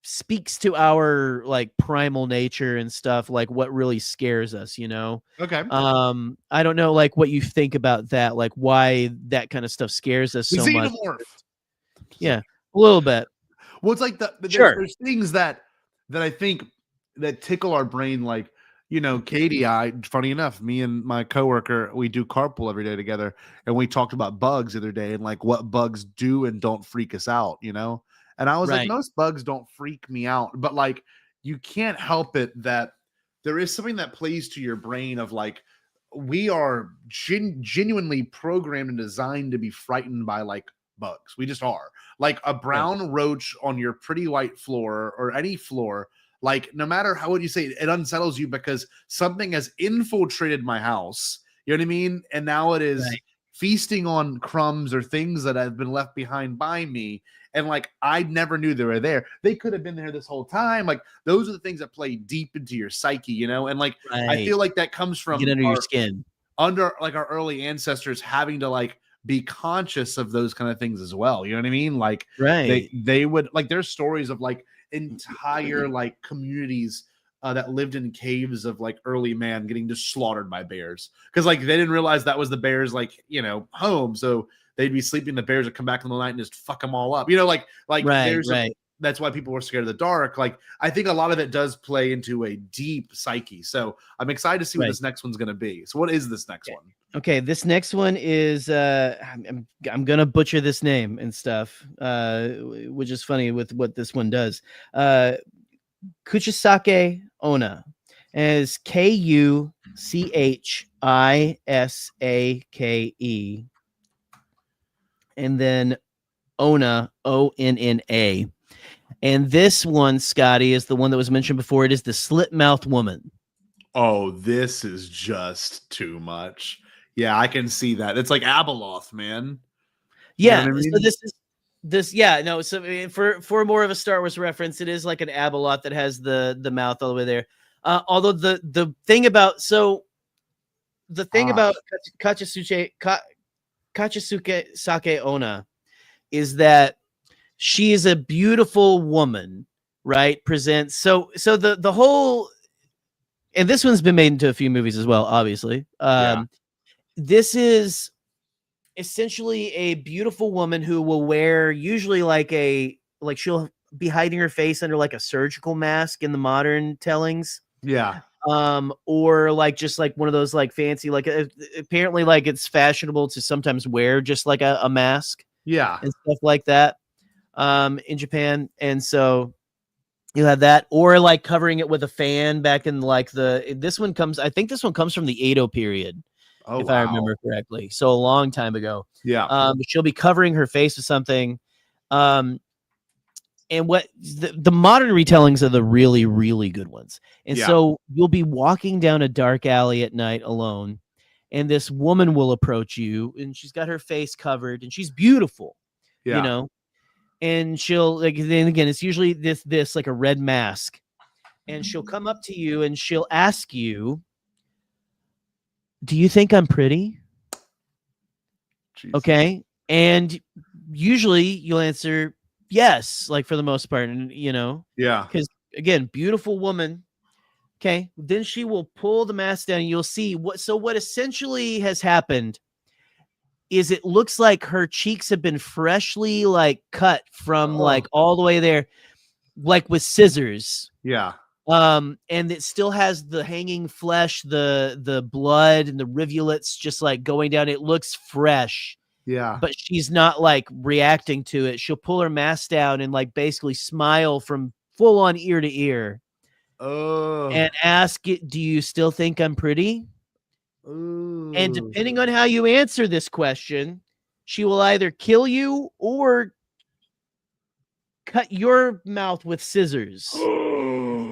speaks to our like primal nature and stuff, like what really scares us, you know? Okay. I don't know like what you think about that, like why that kind of stuff scares us so much. Yeah, a little bit. Well, it's like there's things that I think that tickle our brain, like, you know, Katie, funny enough, me and my coworker, we do carpool every day together, and we talked about bugs the other day and like what bugs do and don't freak us out, you know? And I was like, Right. most bugs don't freak me out, but like you can't help it that there is something that plays to your brain of like, we are genuinely programmed and designed to be frightened by like bugs. We just are. Like a brown roach on your pretty white floor or any floor, like no matter how would you say it unsettles you because something has infiltrated my house. You know what I mean? And now it is feasting on crumbs or things that have been left behind by me. And like I never knew they were there. They could have been there this whole time. Like those are the things that play deep into your psyche, you know? And like I feel like that comes from get under your skin. Under like our early ancestors having to like be conscious of those kind of things as well. You know what I mean? Like they would like there's stories of like entire like communities that lived in caves of like early man getting just slaughtered by bears because like they didn't realize that was the bears like you know home, so they'd be sleeping, the bears would come back in the night and just fuck them all up, you know, like that's why people were scared of the dark. Like I think a lot of it does play into a deep psyche, so I'm excited to see what this next one's going to be. So what is this next one? Okay, this next one is I'm gonna butcher this name and stuff, which is funny with what this one does. Kuchisake Ona as Kuchisake, and then Ona Onna. And this one, Scotty, is the one that was mentioned before. It is the slit mouth woman. Oh, this is just too much. Yeah, I can see that. It's like Abeloth, man. Yeah, you know what I mean? So this. Yeah, no. So I mean, for more of a Star Wars reference, it is like an Abeloth that has the mouth all the way there. Although the thing about Kachisuke Sake Ona is that she is a beautiful woman, right? Presents so the whole, and this one's been made into a few movies as well, obviously. This is essentially a beautiful woman who will wear usually like she'll be hiding her face under like a surgical mask in the modern tellings. Yeah. Or like just like one of those like fancy, like apparently like it's fashionable to sometimes wear just like a mask. Yeah. And stuff like that in Japan. And so you have that, or like covering it with a fan back in like I think this one comes from the Edo period. If I remember correctly. So a long time ago. Yeah. She'll be covering her face with something. And what the modern retellings are the really, really good ones. And so you'll be walking down a dark alley at night alone, and this woman will approach you, and she's got her face covered, and she's beautiful, you know, and she'll like, then again, it's usually this like a red mask, and she'll come up to you and she'll ask you, do you think I'm pretty? Jesus. Okay. And usually you'll answer yes, like for the most part, and you know, because again, beautiful woman. Okay. Then she will pull the mask down and you'll see what essentially has happened is it looks like her cheeks have been freshly like cut from like all the way there, like with scissors. Yeah. And it still has the hanging flesh, the blood and the rivulets just like going down. It looks fresh. Yeah. But she's not like reacting to it. She'll pull her mask down and like basically smile from full on ear to ear. And ask it, do you still think I'm pretty? And depending on how you answer this question, she will either kill you or cut your mouth with scissors.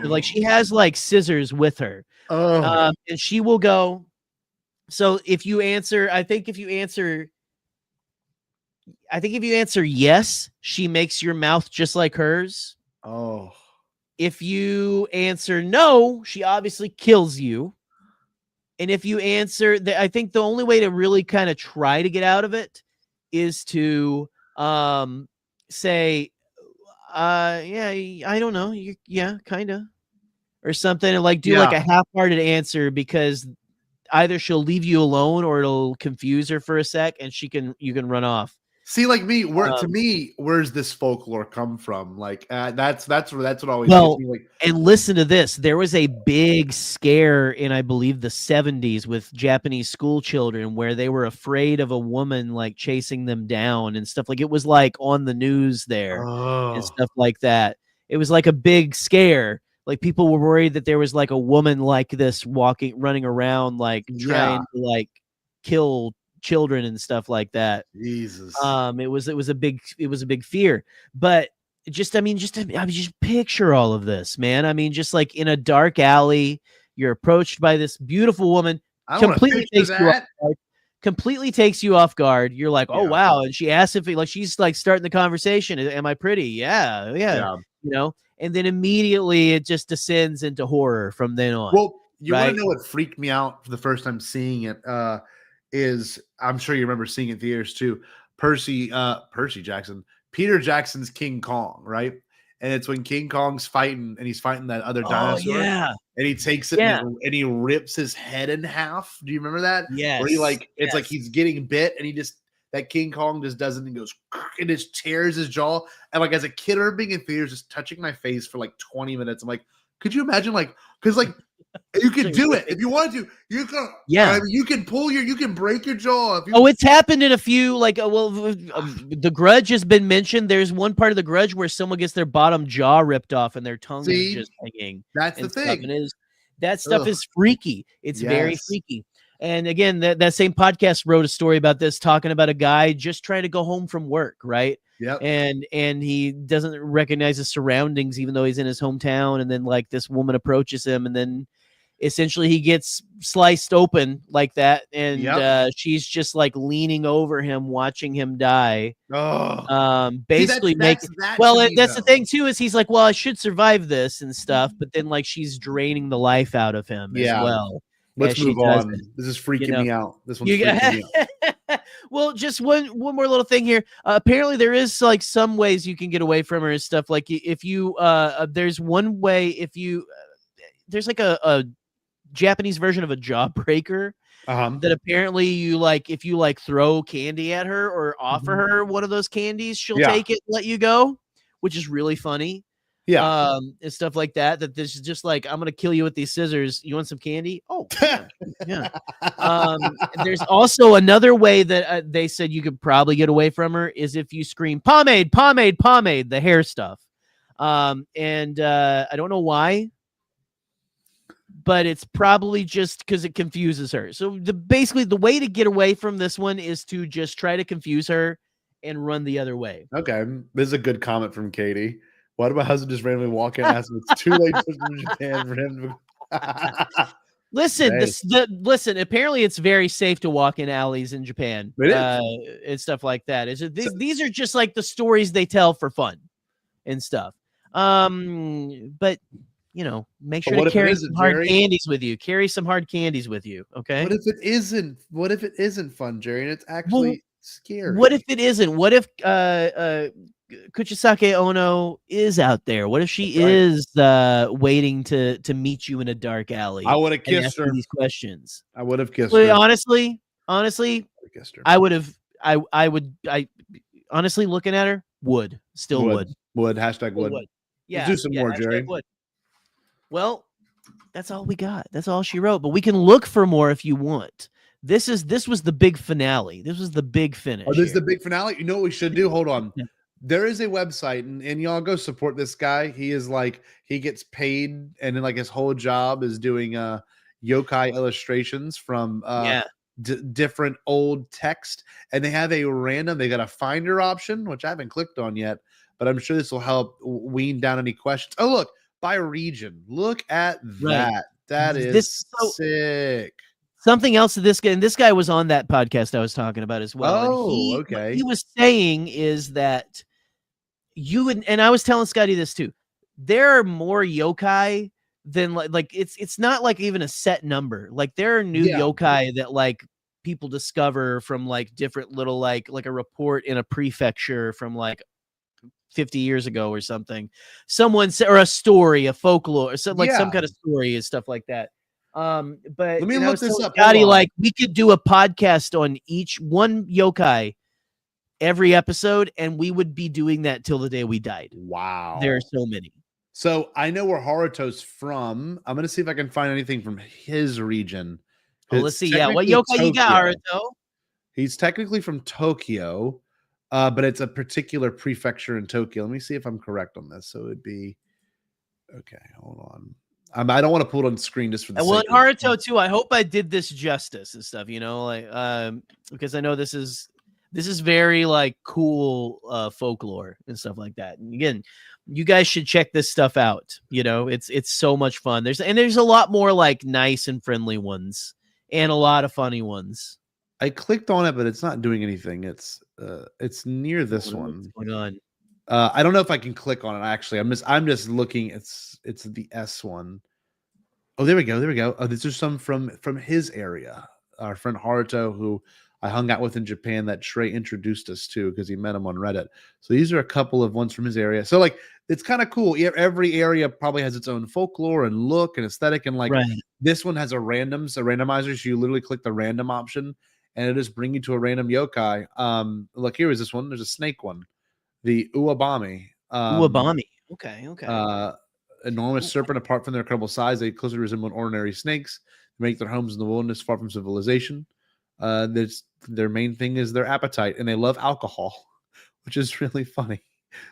Like she has like scissors with her. And she will go. So if you answer yes, she makes your mouth just like hers. If you answer no, she obviously kills you. And if you answer I think the only way to really kind of try to get out of it is to say, I don't know. Yeah, kind of. Or something, and like do like a half-hearted answer, because either she'll leave you alone or it'll confuse her for a sec and you can run off. See, like me, to me, where's this folklore come from? Like that's what always Well, gets me. Like, and listen to this. There was a big scare in, I believe, the 70s with Japanese school children where they were afraid of a woman like chasing them down and stuff. Like it was like on the news there and stuff like that. It was like a big scare. Like people were worried that there was like a woman like this running around, like trying to like kill children and stuff like that. Jesus. It was a big fear. But I mean, just picture all of this, man. I mean, just like in a dark alley, you're approached by this beautiful woman, completely takes you off guard. You're like, oh wow. And she asks if she's like starting the conversation. Am I pretty? Yeah. You know, and then immediately it just descends into horror from then on. Well, you want to know what freaked me out for the first time seeing it? Is I'm sure you remember seeing it in theaters too. Peter Jackson's King Kong, right? And it's when King Kong's fighting and he's fighting that other dinosaur. Yeah. And he takes it and he rips his head in half. Do you remember that? Yes. Where he it's like he's getting bit and that King Kong just does it and goes and just tears his jaw. And like as a kid, I remember being in theaters just touching my face for like 20 minutes. I'm like, could you imagine because you can do it if you want to. You can, I mean, you can you can break your jaw. It's happened in a few. The Grudge has been mentioned. There's one part of The Grudge where someone gets their bottom jaw ripped off and their tongue is just hanging. That's the thing. That stuff is freaky. It's very freaky. And again, that same podcast wrote a story about this, talking about a guy just trying to go home from work, right? Yep. And he doesn't recognize his surroundings, even though he's in his hometown. And then like this woman approaches him, and then essentially he gets sliced open like that, and she's just like leaning over him, watching him die. Basically that's the thing too, is he's like, well, I should survive this and stuff, but then like she's draining the life out of him as well. Let's move on. This is freaking me out. This one's freaking me out. Well, just one more little thing here. Apparently there is like some ways you can get away from her and stuff. Like if you there's one way, if you there's like a Japanese version of a jawbreaker that apparently if you throw candy at her or offer her one of those candies, she'll take it and let you go, which is really funny. And stuff like that. That this is just like, I'm gonna kill you with these scissors. You want some candy? Oh, yeah. There's also another way that they said you could probably get away from her is if you scream pomade, pomade, pomade, the hair stuff. I don't know why, but it's probably just because it confuses her. So basically the way to get away from this one is to just try to confuse her and run the other way. Okay, this is a good comment from Katie. Why did my husband just randomly walk in and ask him it's too late from Japan for him to... Listen, apparently it's very safe to walk in alleys in Japan and stuff like that. These are just like the stories they tell for fun and stuff. But you know, make sure to carry some hard candies with you. Carry some hard candies with you. Okay. What if it isn't? What if it isn't fun, Jerry? And it's actually scary. What if it isn't? What if Kuchisake Ono is out there? What if she is waiting to meet you in a dark alley? I would have kissed her. These questions. I would have kissed her. Honestly, I would have. I honestly, looking at her, would. Hashtag would. Yeah. Let's do some more, Jerry. Would. Well, that's all we got. That's all she wrote. But we can look for more if you want. This was the big finale. This was the big finish. Oh, this is the big finale. You know what we should do? Hold on. Yeah. There is a website, and y'all go support this guy. He is he gets paid, and then his whole job is doing yokai illustrations from different old text. And they have they got a finder option, which I haven't clicked on yet, but I'm sure this will help wean down any questions. Oh, look, by region. Look at that. Right. That is sick. Something else to this guy, and this guy was on that podcast I was talking about as well. Oh, okay. What he was saying is that and I was telling Scotty this too. There are more yokai than it's not like even a set number. Like there are new yokai that people discover from different little like a report in a prefecture from 50 years ago or something. Someone said, or a story, a folklore, or some kind of story and stuff like that. But let me look this up. Scotty, we could do a podcast on each one yokai every episode, and we would be doing that till the day we died. Wow. There are so many. So I know where Haruto's from. I'm going to see if I can find anything from his region. Oh, let's see. Yeah, what yokai you got, Haruto? He's technically from Tokyo, but it's a particular prefecture in Tokyo. Let me see if I'm correct on this. So it'd be okay. Hold on. I don't want to pull it on screen just for the Well, sake in Haruto too. I hope I did this justice and stuff. Because I know this is very like cool folklore and stuff like that. And again, you guys should check this stuff out. It's so much fun. There's a lot more like nice and friendly ones and a lot of funny ones. I clicked on it, but it's not doing anything. It's near this one. What's going on? I don't know if I can click on it. Actually, I'm just looking. It's the S one. Oh, there we go. Oh, these are some from his area. Our friend Haruto, who I hung out with in Japan, that Shrey introduced us to because he met him on Reddit. So these are a couple of ones from his area. So like, it's kind of cool. Every area probably has its own folklore and look and aesthetic. And like this one has a randomizer. So you literally click the random option and it just bring you to a random yokai. Look, here is this one. There's a snake one. The Uwabami. Uwabami. Okay. Enormous serpent. Apart from their incredible size, they closely resemble ordinary snakes. They make their homes in the wilderness, far from civilization. Their main thing is their appetite, and they love alcohol, which is really funny.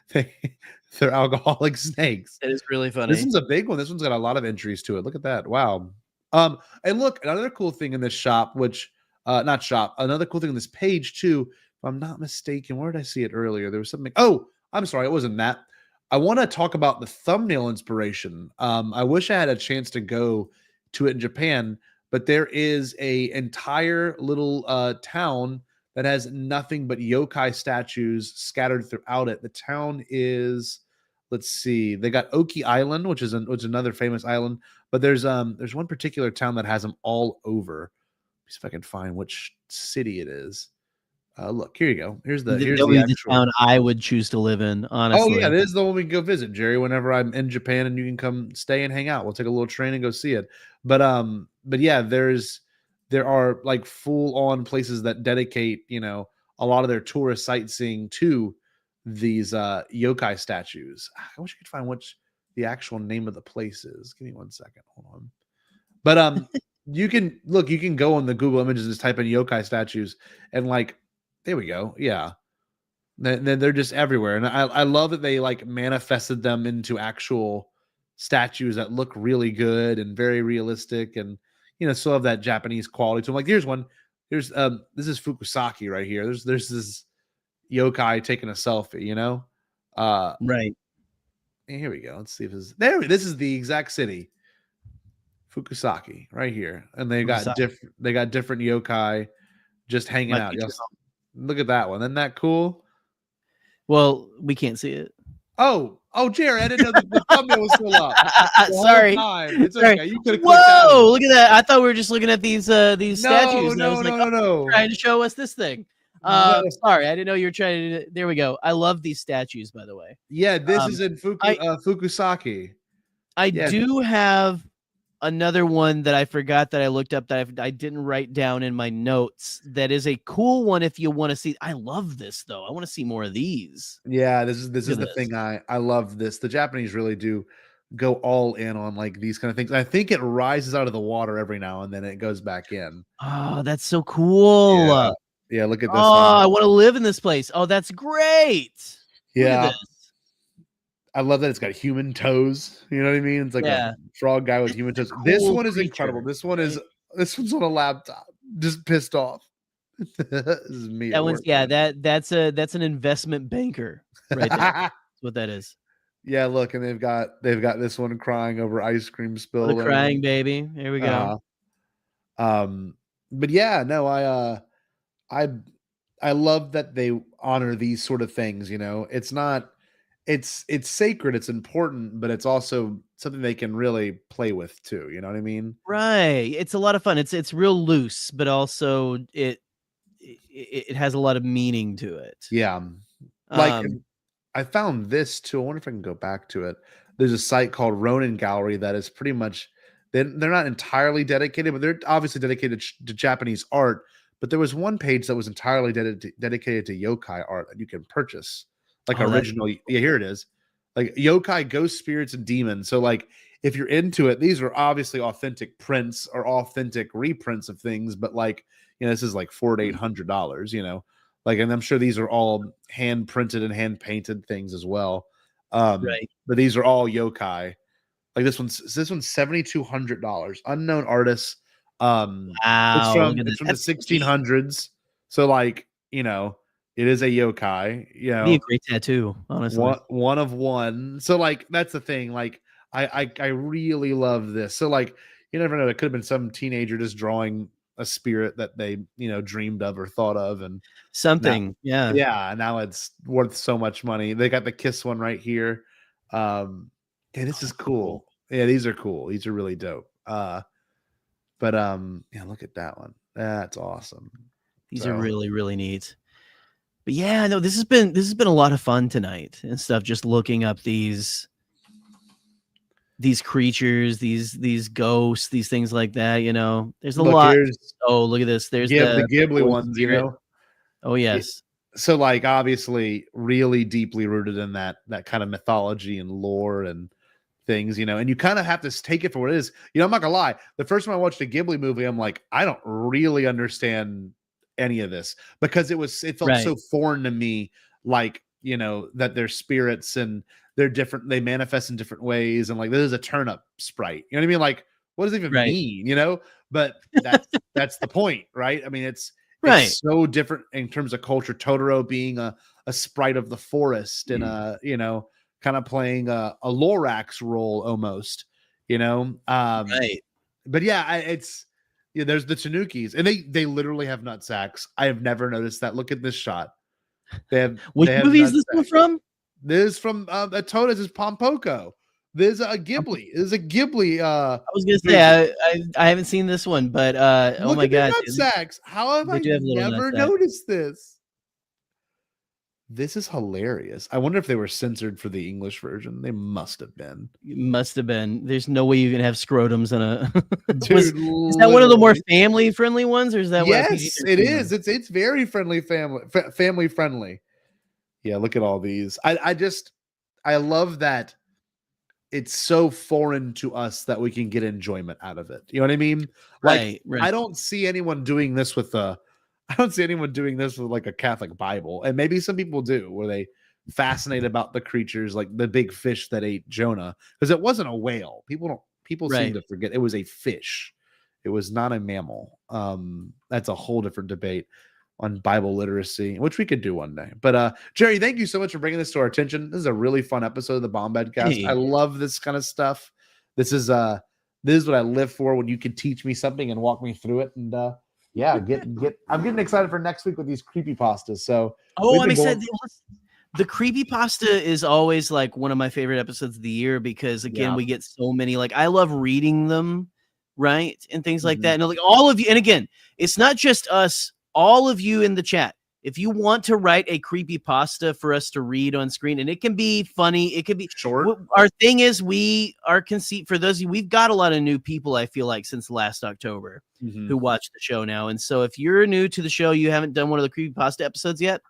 They're alcoholic snakes. It is really funny. This one's a big one. This one's got a lot of entries to it. Look at that. Wow. And look, another cool thing in this shop, another cool thing in this page too, if I'm not mistaken, where did I see it earlier? There was something. Oh, I'm sorry. It wasn't that. I want to talk about the thumbnail inspiration. I wish I had a chance to go to it in Japan, but there is a entire little town that has nothing but yokai statues scattered throughout it. The town is, let's see, they got Oki Island, which is another famous island, but there's one particular town that has them all over. Let's see if I can find which city it is. Look, here you go. Here's the actual town I would choose to live in, honestly. Oh yeah, this is the one we can go visit, Jerry, whenever I'm in Japan and you can come stay and hang out. We'll take a little train and go see it. But yeah, there are like full on places that dedicate, a lot of their tourist sightseeing to these yokai statues. I wish I could find which the actual name of the place is. Give me 1 second. Hold on. But you can go on the Google Images and just type in yokai statues and like, there we go. Yeah. Then they're just everywhere. And I love that they like manifested them into actual statues that look really good and very realistic and, still have that Japanese quality to them. Like here's one. This is Fukusaki right here. There's this yokai taking a selfie, Right. And here we go. Let's see if this is the exact city. Fukusaki right here. And they got different yokai just hanging out. Look at that one. Isn't that cool? Well, we can't see it. Oh, Jerry, I didn't know the thumbnail was still up. Sorry. It's okay. You could have clicked Whoa, look at that. I thought we were just looking at these statues. No. Trying to show us this thing. Sorry, I didn't know you were trying to. There we go. I love these statues, by the way. Yeah, this is in Fukusaki. I do have another one that I forgot that I looked up that I didn't write down in my notes. That is a cool one if you want to see. I love this though. I want to see more of these. Yeah, this is the thing. I love this. The Japanese really do go all in on like these kind of things. I think it rises out of the water every now and then it goes back in. Oh, that's so cool. Yeah, look at this. Oh, I want to live in this place. Oh, that's great. Yeah. I love that it's got human toes. You know what I mean? It's like a frog guy with human toes. This one is incredible. This one's on a laptop. Just pissed off. This is me. That one's that's an investment banker right there. That's what that is. Yeah, look, and they've got this one crying over ice cream spill. The crying baby. Here we go. But yeah, no, I love that they honor these sort of things. It's not. It's sacred, it's important, but it's also something they can really play with too. You know what I mean? Right. It's a lot of fun. It's real loose, but also it has a lot of meaning to it. Yeah. Like I found this too. I wonder if I can go back to it. There's a site called Ronin Gallery that is pretty much they're not entirely dedicated, but they're obviously dedicated to Japanese art. but there was one page that was entirely dedicated to yokai art that you can purchase, like original. Yeah, here it is, like yokai, ghost spirits, and demons. So like, if you're into it, these are obviously authentic prints or authentic reprints of things, but like, this is like $400 to $800, like, and I'm sure these are all hand printed and hand painted things as well. Right. But these are all yokai. Like this one's $7,200. Unknown artists. Wow. It's from the 1600s. So like, it is a yokai. Be a great tattoo, honestly. One of one. So like, that's the thing. Like, I really love this. So like, you never know. It could have been some teenager just drawing a spirit that they dreamed of or thought of, and something. Now it's worth so much money. They got the Kiss one right here. This is cool. Yeah, these are cool. These are really dope. But look at that one. That's awesome. These are really, really neat. But yeah, no, this has been a lot of fun tonight and stuff. Just looking up these creatures, these ghosts, these things like that. There's a lot. Oh, look at this. There's the Ghibli ones. Oh yes. So like, obviously, really deeply rooted in that kind of mythology and lore and things, and you kind of have to take it for what it is. I'm not gonna lie. The first time I watched a Ghibli movie, I'm like, I don't really understand any of this because it felt so foreign to me. Like, that they're spirits and they're different. They manifest in different ways, and like this is a turnip sprite. You know what I mean? Like, what does it even mean? But that's the point, right? I mean, it's so different in terms of culture. Totoro being a sprite of the forest and kind of playing a Lorax role almost, But yeah, it's there's the Tanukis, and they literally have nut sacks. I have never noticed that. Look at this shot. Which movie is this one from? This is from This is Pompoko. There's a Ghibli. There's a Ghibli. I was gonna say I haven't seen this one, but oh my god, nut sacks! How have I never noticed this? This is hilarious. I wonder if they were censored for the English version. They must have been. There's no way you can have scrotums in a. Dude, is that one of the more family friendly ones, or is that? Yes, it is. It's very family friendly. Yeah, look at all these. I love that. It's so foreign to us that we can get enjoyment out of it. You know what I mean? Like, I don't see anyone doing this with like a Catholic Bible, and maybe some people do, where they fascinated about the creatures, like the big fish that ate Jonah, because it wasn't a whale. People seem to forget it was a fish. It was not a mammal. That's a whole different debate on Bible literacy, which we could do one day. But Jerry, thank you so much for bringing this to our attention. This is a really fun episode of the Bombadcast. Hey. I love this kind of stuff. This is what I live for, when you can teach me something and walk me through it. And I'm getting excited for next week with these creepypastas. So I'm excited. The creepypasta is always like one of my favorite episodes of the year because again, we get so many. Like, I love reading them, right, and things like that. And like all of you, and again, it's not just us. All of you in the chat, if you want to write a creepypasta for us to read on screen, and it can be funny, it can be short. Our thing is our conceit for those of you, we've got a lot of new people, I feel like, since last October who watch the show now. And so if you're new to the show, you haven't done one of the creepypasta episodes yet,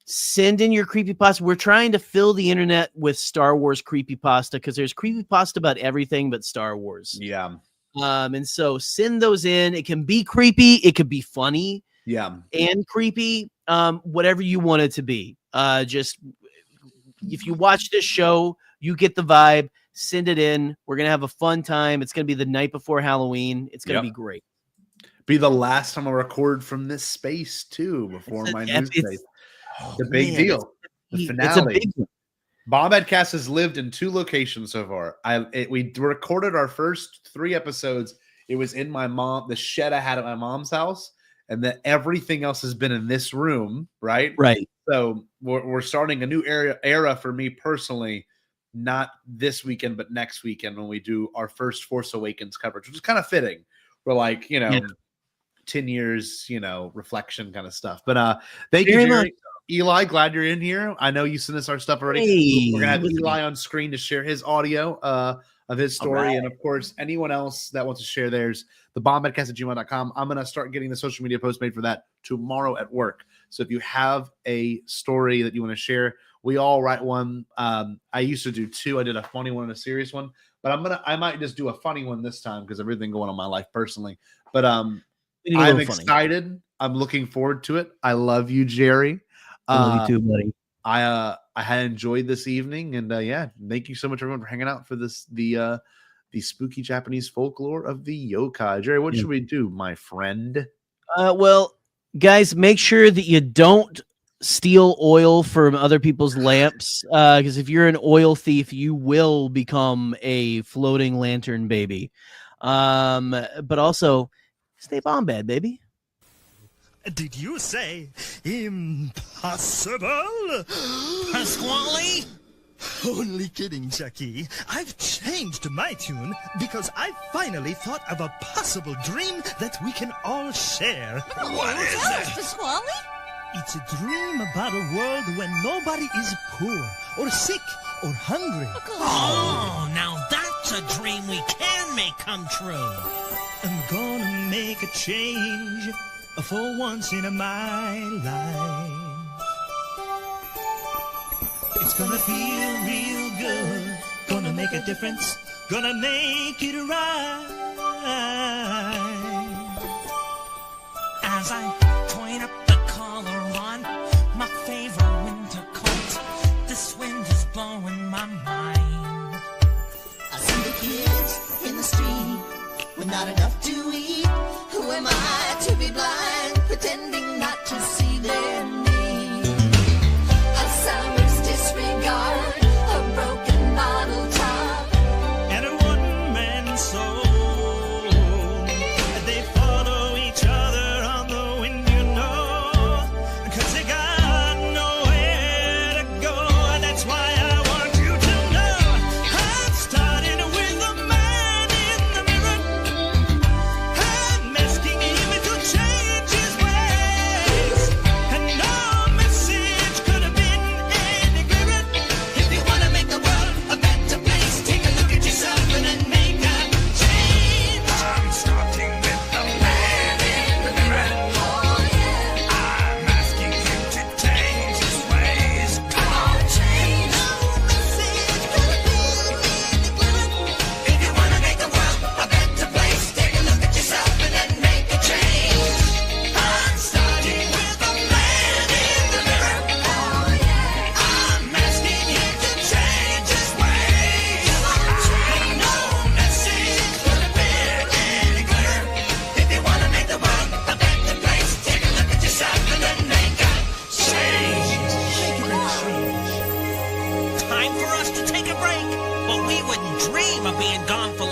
send in your creepypasta. We're trying to fill the internet with Star Wars creepypasta because there's creepypasta about everything but Star Wars. Yeah. And so send those in. It can be creepy. It could be funny. Yeah. And creepy, whatever you want it to be. Just if you watch this show, you get the vibe, send it in. We're going to have a fun time. It's going to be the night before Halloween. It's going to be great. Be the last time I record from this space too, before my new space. The big deal. The finale. It's a big one. Bombadcast has lived in 2 locations so far. We recorded our first 3 episodes. It was in the shed I had at my mom's house. And then everything else has been in this room, right? Right. So we're starting a new era for me personally, not this weekend, but next weekend when we do our first Force Awakens coverage, which is kind of fitting. We're like, 10 years, reflection kind of stuff. But thank you, Jerry. Eli, glad you're in here. I know you sent us our stuff already. Hey. We're gonna have Eli on screen to share his audio of his story, right. and of course, anyone else that wants to share theirs, the bombadcast@gmail.com. I'm gonna start getting the social media post made for that tomorrow at work. So if you have a story that you want to share, we all write one. I used to do 2. I did a funny one and a serious one, but I might just do a funny one this time because everything going on in my life personally. But I'm excited. I'm looking forward to it. I love you, Jerry. I love you too, buddy. I had enjoyed this evening, and yeah, thank you so much everyone for hanging out for this the spooky Japanese folklore of the yokai. Jerry, what should we do, my friend? Well, guys, make sure that you don't steal oil from other people's lamps, because if you're an oil thief, you will become a floating lantern baby. But also, stay bombad, baby. Did you say impossible? Pasquale? Only kidding, Chucky. I've changed my tune because I finally thought of a possible dream that we can all share. What is it? Pasquale? It's a dream about a world when nobody is poor or sick or hungry. Oh, now that's a dream we can make come true. I'm gonna make a change for once in my life. It's gonna feel real good, gonna make a difference, gonna make it right. As I point up the collar on my favorite winter coat, this wind is blowing my mind. I see the kids in the street with not enough to eat. Who am I to be blind, pretending not to see their need? A summer's disregard, a broken bottle top, and a one-man soul. They follow each other on the wind, you know, 'cause they got nowhere to go. That's why I want you to know I'm starting with the man in the mirror. I'm asking him to change his ways, and no message could have been any clearer. If you want to make the world a better place, take a look at yourself and then make a change. I'm starting with the man in the mirror. Oh yeah, I'm asking him to change his ways. come on, change. No message could have been any clearer. If you want to make the world a better place, take a look at yourself and then make a change. I'm starting with the man in the mirror. Oh yeah, I'm asking him to change his ways. no message could have been any clearer. If you want to make the world a better place, take a look at yourself and then make a change. Time for us to take a break, but we wouldn't dream of being gone for